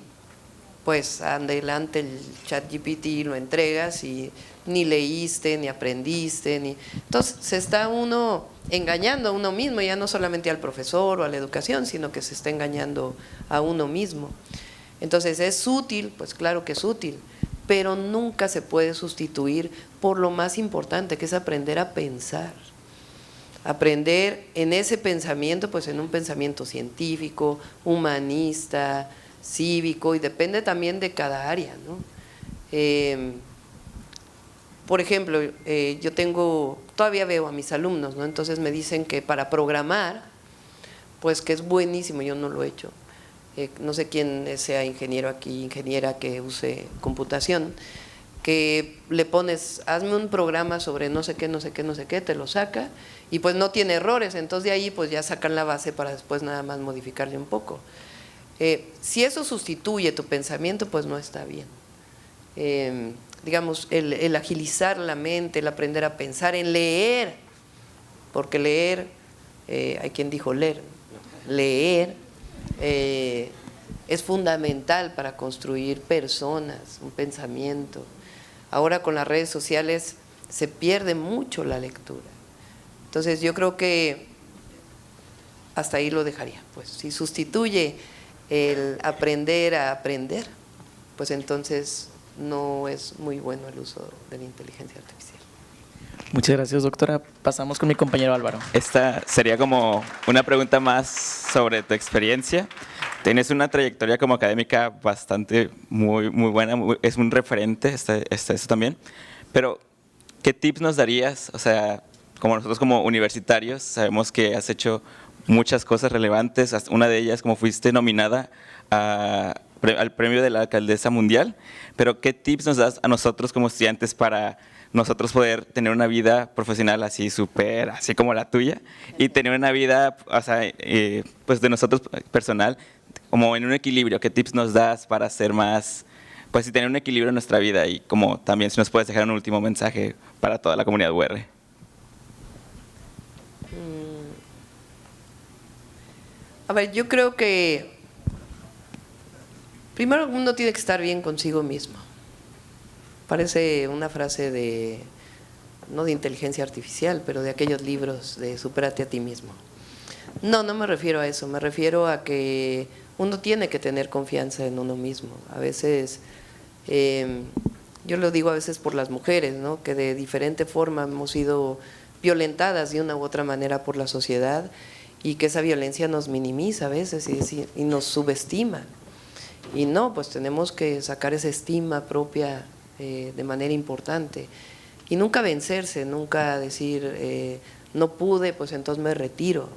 pues adelante el ChatGPT, lo entregas y ni leíste, ni aprendiste, entonces se está uno engañando a uno mismo, ya no solamente al profesor o a la educación, sino que se está engañando a uno mismo. Entonces, ¿es útil? Pues claro que es útil, pero nunca se puede sustituir por lo más importante, que es aprender a pensar. Aprender en ese pensamiento, pues en un pensamiento científico, humanista, cívico, y depende también de cada área, ¿no? Por ejemplo, yo todavía veo a mis alumnos, ¿no? Entonces me dicen que para programar, pues que es buenísimo, yo no lo he hecho. No sé quién sea ingeniero aquí, ingeniera que use computación, que le pones, hazme un programa sobre no sé qué, no sé qué, no sé qué, te lo saca y pues no tiene errores, entonces de ahí pues ya sacan la base para después nada más modificarle un poco. Si eso sustituye tu pensamiento, pues no está bien. Digamos, el agilizar la mente, el aprender a pensar, en leer, porque leer, hay quien dijo leer es fundamental para construir personas, un pensamiento. Ahora con las redes sociales se pierde mucho la lectura. Entonces yo creo que hasta ahí lo dejaría. Pues si sustituye el aprender a aprender, pues entonces no es muy bueno el uso de la inteligencia artificial. Muchas gracias, doctora. Pasamos con mi compañero Álvaro. Esta sería como una pregunta más sobre tu experiencia. Tienes una trayectoria como académica bastante muy buena, es un referente esto también, pero ¿qué tips nos darías? O sea, como nosotros como universitarios sabemos que has hecho muchas cosas relevantes, una de ellas como fuiste nominada al premio de la alcaldesa mundial, pero ¿qué tips nos das a nosotros como estudiantes para nosotros poder tener una vida profesional así súper, así como la tuya, y tener una vida, o sea, pues de nosotros personal, como en un equilibrio? ¿Qué tips nos das para ser más, pues y tener un equilibrio en nuestra vida? Y como también si nos puedes dejar un último mensaje para toda la comunidad UR. A ver, yo creo que primero uno tiene que estar bien consigo mismo. Parece una frase no de inteligencia artificial, pero de aquellos libros de Supérate a ti mismo. No me refiero a eso, me refiero a que uno tiene que tener confianza en uno mismo. A veces, yo lo digo a veces por las mujeres, ¿no? Que de diferente forma hemos sido violentadas de una u otra manera por la sociedad, y que esa violencia nos minimiza a veces y nos subestima. Y no, pues tenemos que sacar esa estima propia de manera importante. Y nunca vencerse, nunca decir, no pude, pues entonces me retiro.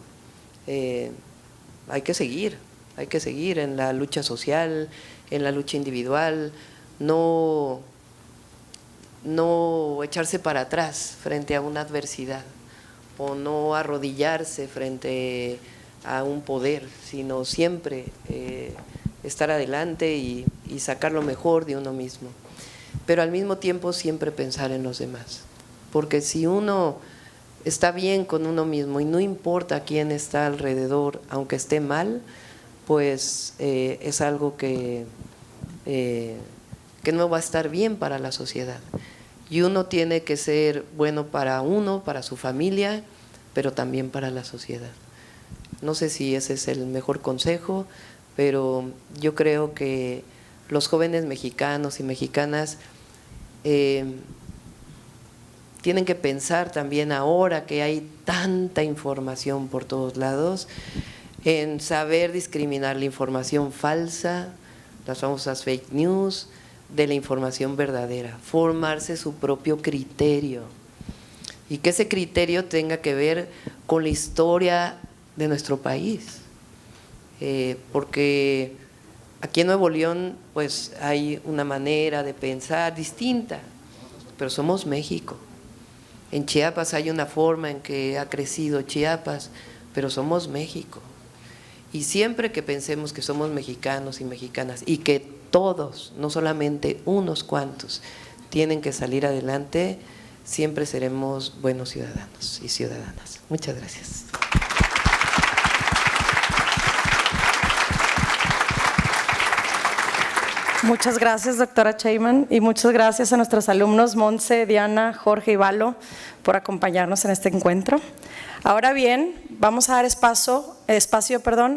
Hay que seguir en la lucha social, en la lucha individual, no echarse para atrás frente a una adversidad, o no arrodillarse frente a un poder, sino siempre estar adelante y sacar lo mejor de uno mismo. Pero al mismo tiempo siempre pensar en los demás, porque si uno está bien con uno mismo y no importa quién está alrededor, aunque esté mal, pues es algo que no va a estar bien para la sociedad. Y uno tiene que ser bueno para uno, para su familia, pero también para la sociedad. No sé si ese es el mejor consejo, pero yo creo que los jóvenes mexicanos y mexicanas tienen que pensar también, ahora que hay tanta información por todos lados, en saber discriminar la información falsa, las famosas fake news, de la información verdadera, formarse su propio criterio, y que ese criterio tenga que ver con la historia de nuestro país, porque aquí en Nuevo León pues hay una manera de pensar distinta, pero somos México. En Chiapas hay una forma en que ha crecido Chiapas, pero somos México. Y siempre que pensemos que somos mexicanos y mexicanas, y que todos, no solamente unos cuantos, tienen que salir adelante, siempre seremos buenos ciudadanos y ciudadanas. Muchas gracias. Muchas gracias, doctora Sheinbaum, y muchas gracias a nuestros alumnos Montse, Diana, Jorge y Valo por acompañarnos en este encuentro. Ahora bien, vamos a dar espacio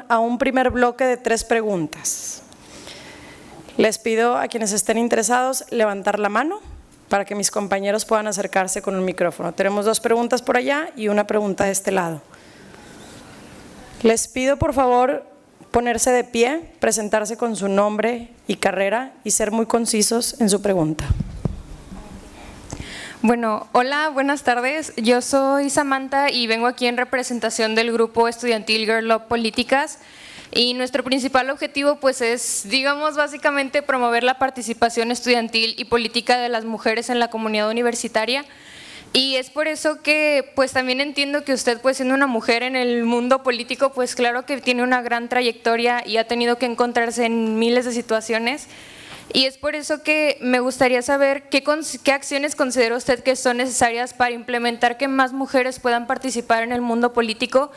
a un primer bloque de 3 preguntas. Les pido a quienes estén interesados levantar la mano para que mis compañeros puedan acercarse con un micrófono. Tenemos 2 preguntas por allá y una pregunta de este lado. Les pido por favor ponerse de pie, presentarse con su nombre y carrera y ser muy concisos en su pregunta. Bueno, hola, buenas tardes. Yo soy Samantha y vengo aquí en representación del grupo estudiantil Girl Love Políticas. Y nuestro principal objetivo pues es, digamos, básicamente promover la participación estudiantil y política de las mujeres en la comunidad universitaria. Y es por eso que pues también entiendo que usted, pues siendo una mujer en el mundo político, pues claro que tiene una gran trayectoria y ha tenido que encontrarse en miles de situaciones. Y es por eso que me gustaría saber qué acciones considera usted que son necesarias para implementar que más mujeres puedan participar en el mundo político.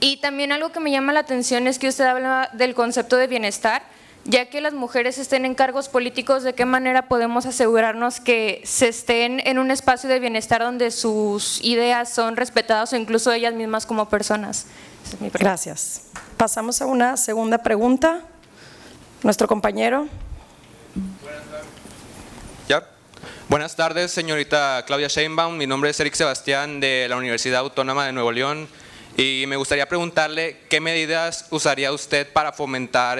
Y también algo que me llama la atención es que usted habla del concepto de bienestar, ya que las mujeres estén en cargos políticos, ¿de qué manera podemos asegurarnos que se estén en un espacio de bienestar donde sus ideas son respetadas o incluso ellas mismas como personas? Esa es mi pregunta. Gracias. Pasamos a una segunda pregunta. Nuestro compañero. Buenas tardes, señorita Claudia Sheinbaum. Mi nombre es Eric Sebastián de la Universidad Autónoma de Nuevo León y me gustaría preguntarle qué medidas usaría usted para fomentar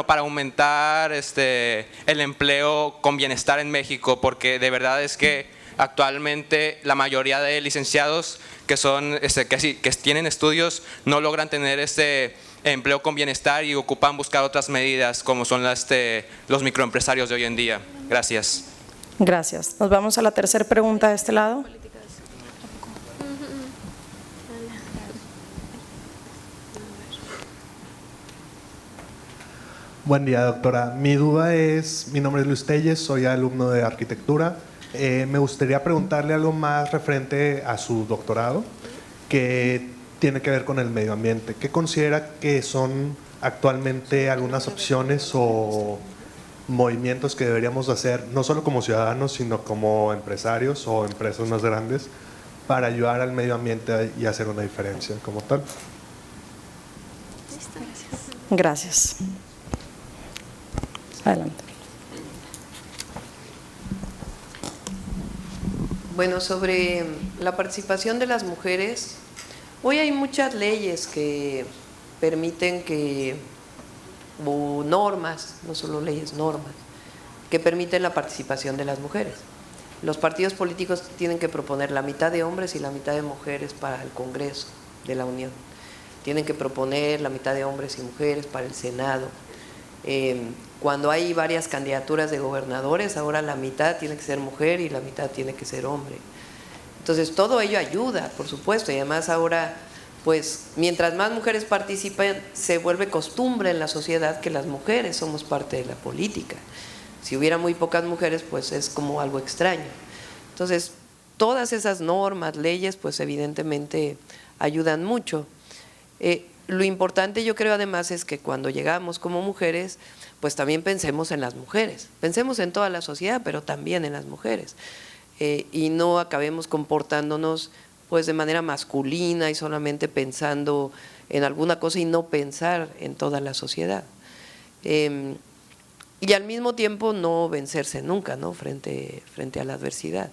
para aumentar el empleo con bienestar en México, porque de verdad es que actualmente la mayoría de licenciados que tienen estudios no logran tener empleo con bienestar y ocupan buscar otras medidas como son los microempresarios de hoy en día. Gracias. Gracias. Nos vamos a la tercera pregunta de este lado. Buen día, doctora. Mi nombre es Luis Telles, soy alumno de arquitectura. Me gustaría preguntarle algo más referente a su doctorado, que tiene que ver con el medio ambiente. ¿Qué considera que son actualmente algunas opciones o movimientos que deberíamos hacer, no solo como ciudadanos, sino como empresarios o empresas más grandes, para ayudar al medio ambiente y hacer una diferencia como tal? Gracias. Adelante. Bueno, sobre la participación de las mujeres, hoy hay muchas leyes que permiten o normas, no solo leyes, normas, que permiten la participación de las mujeres. Los partidos políticos tienen que proponer la mitad de hombres y la mitad de mujeres para el Congreso de la Unión. Tienen que proponer la mitad de hombres y mujeres para el Senado. Cuando hay varias candidaturas de gobernadores, ahora la mitad tiene que ser mujer y la mitad tiene que ser hombre. Entonces todo ello ayuda, por supuesto, y además ahora, pues mientras más mujeres participen, se vuelve costumbre en la sociedad que las mujeres somos parte de la política. Si hubiera muy pocas mujeres, pues es como algo extraño. Entonces, todas esas normas, leyes, pues evidentemente ayudan mucho. Lo importante, yo creo, además, es que cuando llegamos como mujeres, pues también pensemos en las mujeres. Pensemos en toda la sociedad, pero también en las mujeres. Y no acabemos comportándonos pues de manera masculina y solamente pensando en alguna cosa y no pensar en toda la sociedad. Y al mismo tiempo no vencerse nunca, ¿no? frente a la adversidad.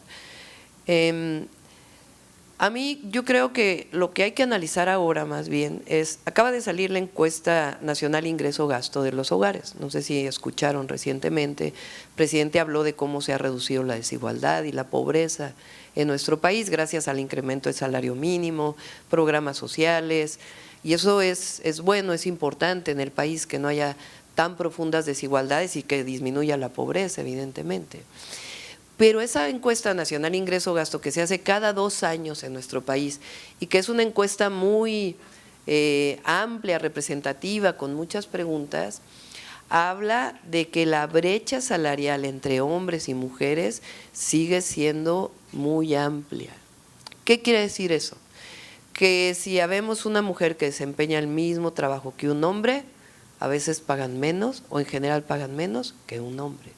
A mí yo creo que lo que hay que analizar ahora más bien es, acaba de salir la encuesta nacional ingreso-gasto de los hogares, no sé si escucharon recientemente, el presidente habló de cómo se ha reducido la desigualdad y la pobreza en nuestro país gracias al incremento del salario mínimo, programas sociales, y eso es bueno, es importante en el país que no haya tan profundas desigualdades y que disminuya la pobreza, evidentemente. Pero esa encuesta nacional ingreso-gasto que se hace cada 2 años en nuestro país y que es una encuesta muy amplia, representativa, con muchas preguntas, habla de que la brecha salarial entre hombres y mujeres sigue siendo muy amplia. ¿Qué quiere decir eso? Que si habemos una mujer que desempeña el mismo trabajo que un hombre, a veces pagan menos o en general pagan menos que un hombre.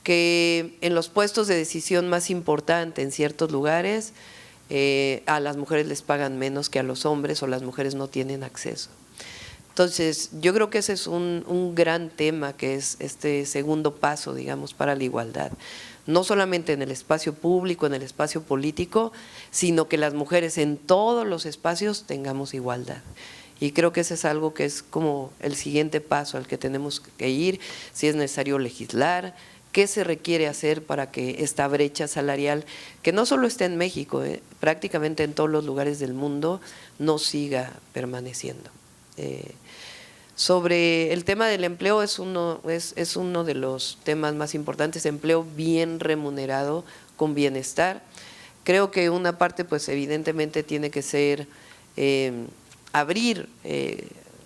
Que en los puestos de decisión más importantes en ciertos lugares a las mujeres les pagan menos que a los hombres o las mujeres no tienen acceso. Entonces yo creo que ese es un gran tema, que es este segundo paso, digamos, para la igualdad. No solamente en el espacio público, en el espacio político, sino que las mujeres en todos los espacios tengamos igualdad. Y creo que ese es algo que es como el siguiente paso al que tenemos que ir, si es necesario legislar. ¿Qué se requiere hacer para que esta brecha salarial, que no solo está en México, prácticamente en todos los lugares del mundo, no siga permaneciendo? Sobre el tema del empleo, es uno de los temas más importantes, empleo bien remunerado, con bienestar. Creo que una parte, pues evidentemente tiene que ser abrir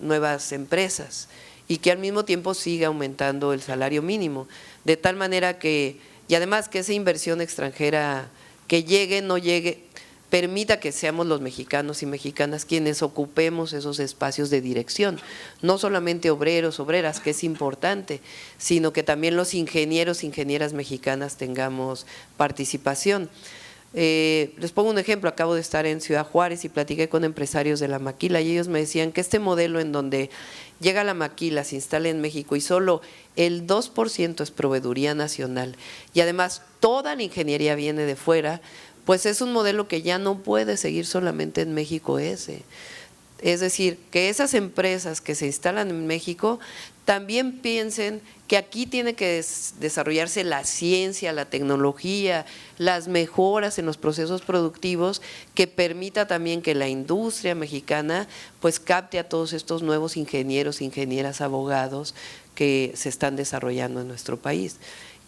nuevas empresas y que al mismo tiempo siga aumentando el salario mínimo, de tal manera que, y además que esa inversión extranjera que llegue, no llegue, permita que seamos los mexicanos y mexicanas quienes ocupemos esos espacios de dirección, no solamente obreros, obreras, que es importante, sino que también los ingenieros, ingenieras mexicanas tengamos participación. Les pongo un ejemplo, acabo de estar en Ciudad Juárez y platiqué con empresarios de la maquila y ellos me decían que este modelo en donde llega la maquila, se instala en México y solo el 2% es proveeduría nacional y además toda la ingeniería viene de fuera, pues es un modelo que ya no puede seguir solamente en México ese. Es decir, que esas empresas que se instalan en México también piensen que aquí tiene que desarrollarse la ciencia, la tecnología, las mejoras en los procesos productivos que permita también que la industria mexicana pues capte a todos estos nuevos ingenieros, ingenieras, abogados que se están desarrollando en nuestro país.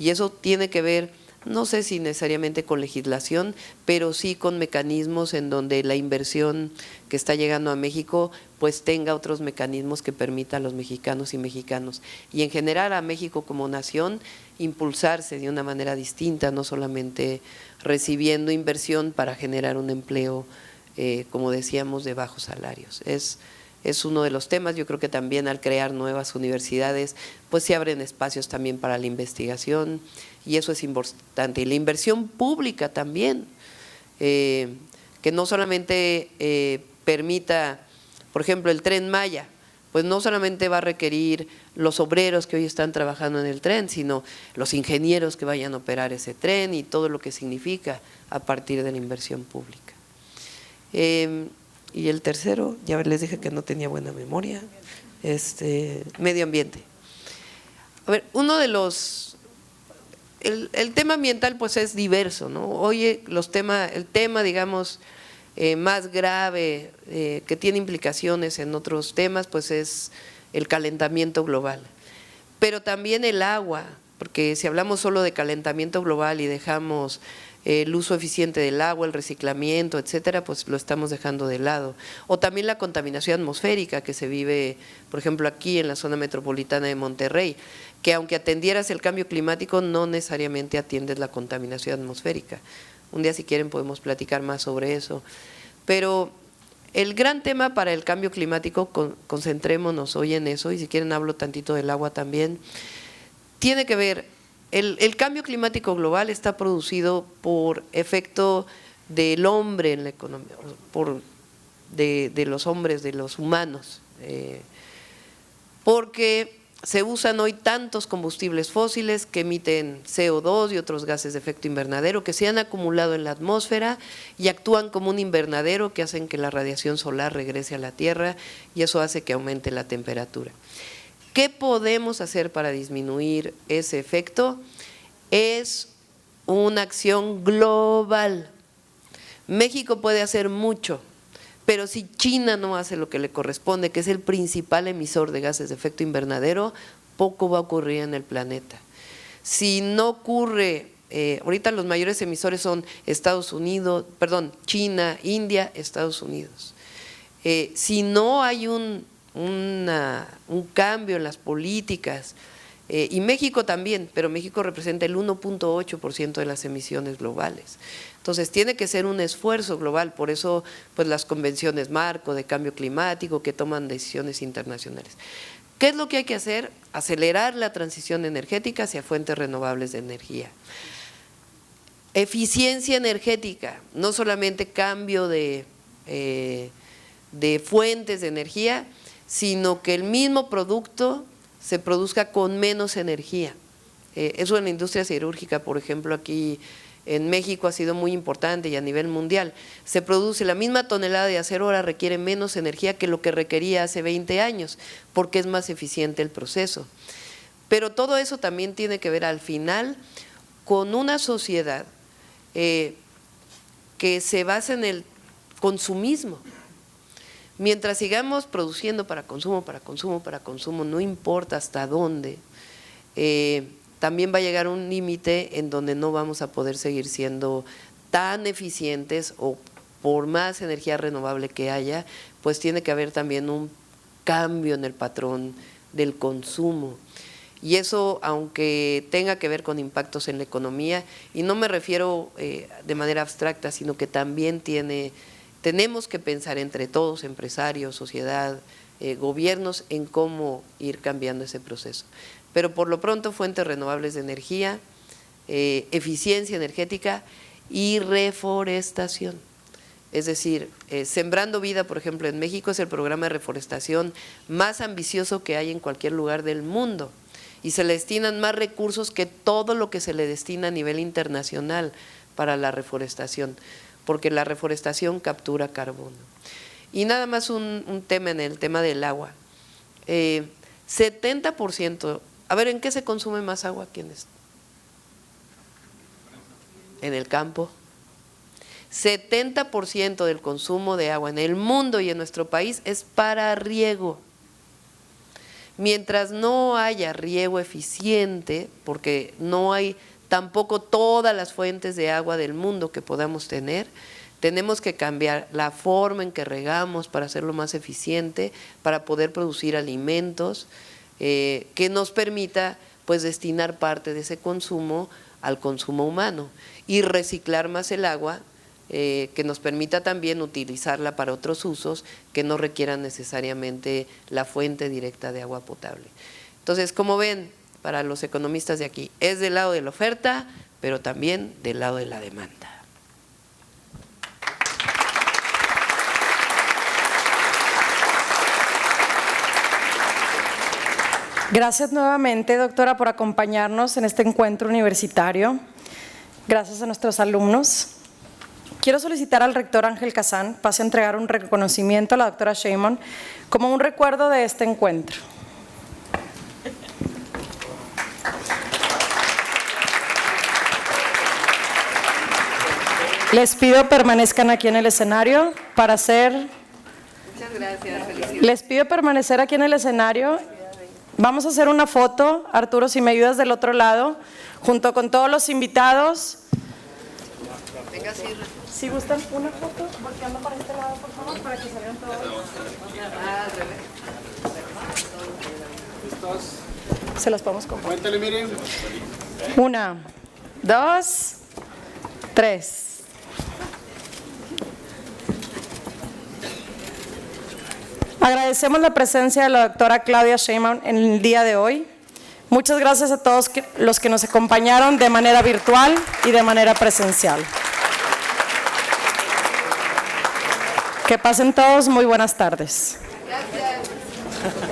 Y eso tiene que ver, no sé si necesariamente con legislación, pero sí con mecanismos en donde la inversión que está llegando a México pues tenga otros mecanismos que permitan a los mexicanos y mexicanos y en general a México como nación impulsarse de una manera distinta, no solamente recibiendo inversión para generar un empleo, como decíamos, de bajos salarios. Es uno de los temas. Yo creo que también al crear nuevas universidades pues se abren espacios también para la investigación y eso es importante. Y la inversión pública también, que no solamente permita, por ejemplo, el Tren Maya, pues no solamente va a requerir los obreros que hoy están trabajando en el tren, sino los ingenieros que vayan a operar ese tren y todo lo que significa a partir de la inversión pública. Y el tercero, ya les dije que no tenía buena memoria, medio ambiente. A ver, uno de los… El tema ambiental pues es diverso, ¿no? Hoy el tema, digamos, más grave, que tiene implicaciones en otros temas, pues es el calentamiento global. Pero también el agua, porque si hablamos solo de calentamiento global y dejamos el uso eficiente del agua, el reciclamiento, etcétera, pues lo estamos dejando de lado. O también la contaminación atmosférica que se vive, por ejemplo, aquí en la zona metropolitana de Monterrey, que aunque atendieras el cambio climático, no necesariamente atiendes la contaminación atmosférica. Un día, si quieren, podemos platicar más sobre eso. Pero el gran tema para el cambio climático, concentrémonos hoy en eso, y si quieren hablo tantito del agua también, tiene que ver… El cambio climático global está producido por efecto del hombre en la economía, de los hombres, de los humanos, porque se usan hoy tantos combustibles fósiles que emiten CO2 y otros gases de efecto invernadero que se han acumulado en la atmósfera y actúan como un invernadero que hacen que la radiación solar regrese a la Tierra y eso hace que aumente la temperatura. ¿Qué podemos hacer para disminuir ese efecto? Es una acción global. México puede hacer mucho, pero si China no hace lo que le corresponde, que es el principal emisor de gases de efecto invernadero, poco va a ocurrir en el planeta. Si no ocurre, ahorita los mayores emisores son China, India, Estados Unidos. Si no hay un cambio en las políticas, y México también, pero México representa el 1.8% de las emisiones globales. Entonces tiene que ser un esfuerzo global, por eso pues las convenciones marco de cambio climático que toman decisiones internacionales. ¿Qué es lo que hay que hacer? Acelerar la transición energética hacia fuentes renovables de energía. Eficiencia energética, no solamente cambio de fuentes de energía, sino que el mismo producto se produzca con menos energía. Eso en la industria siderúrgica, por ejemplo, aquí en México ha sido muy importante y a nivel mundial. Se produce la misma tonelada de acero, ahora requiere menos energía que lo que requería hace 20 años, porque es más eficiente el proceso. Pero todo eso también tiene que ver al final con una sociedad que se basa en el consumismo. Mientras sigamos produciendo para consumo, no importa hasta dónde, también va a llegar un límite en donde no vamos a poder seguir siendo tan eficientes o por más energía renovable que haya, pues tiene que haber también un cambio en el patrón del consumo. Y eso, aunque tenga que ver con impactos en la economía, y no me refiero de manera abstracta, sino que también tenemos que pensar entre todos, empresarios, sociedad, gobiernos, en cómo ir cambiando ese proceso. Pero por lo pronto fuentes renovables de energía, eficiencia energética y reforestación. Es decir, Sembrando Vida, por ejemplo, en México es el programa de reforestación más ambicioso que hay en cualquier lugar del mundo y se le destinan más recursos que todo lo que se le destina a nivel internacional para la reforestación, porque la reforestación captura carbono. Y nada más un tema en el tema del agua. 70%, a ver, ¿en qué se consume más agua? ¿Quiénes? En el campo. 70% del consumo de agua en el mundo y en nuestro país es para riego. Mientras no haya riego eficiente, porque no hay tampoco todas las fuentes de agua del mundo que podamos tener, tenemos que cambiar la forma en que regamos para hacerlo más eficiente, para poder producir alimentos que nos permita pues destinar parte de ese consumo al consumo humano y reciclar más el agua, que nos permita también utilizarla para otros usos que no requieran necesariamente la fuente directa de agua potable. Entonces, como ven, para los economistas de aquí, es del lado de la oferta, pero también del lado de la demanda. Gracias nuevamente, doctora, por acompañarnos en este encuentro universitario. Gracias a nuestros alumnos. Quiero solicitar al rector Ángel Kazán pase a entregar un reconocimiento a la doctora Sheinbaum como un recuerdo de este encuentro. Les pido permanezcan aquí en el escenario para hacer… Muchas gracias, felicidades. Les pido permanecer aquí en el escenario. Vamos a hacer una foto, Arturo, si me ayudas del otro lado, junto con todos los invitados. Venga, sí. Si gustan una foto, volteando para este lado, por favor, para que salgan todos. Se los podemos compartir. Cuéntale, miren. 1, 2, 3. Agradecemos la presencia de la doctora Claudia Sheinbaum en el día de hoy. Muchas gracias a todos los que nos acompañaron de manera virtual y de manera presencial. Que pasen todos muy buenas tardes. Gracias.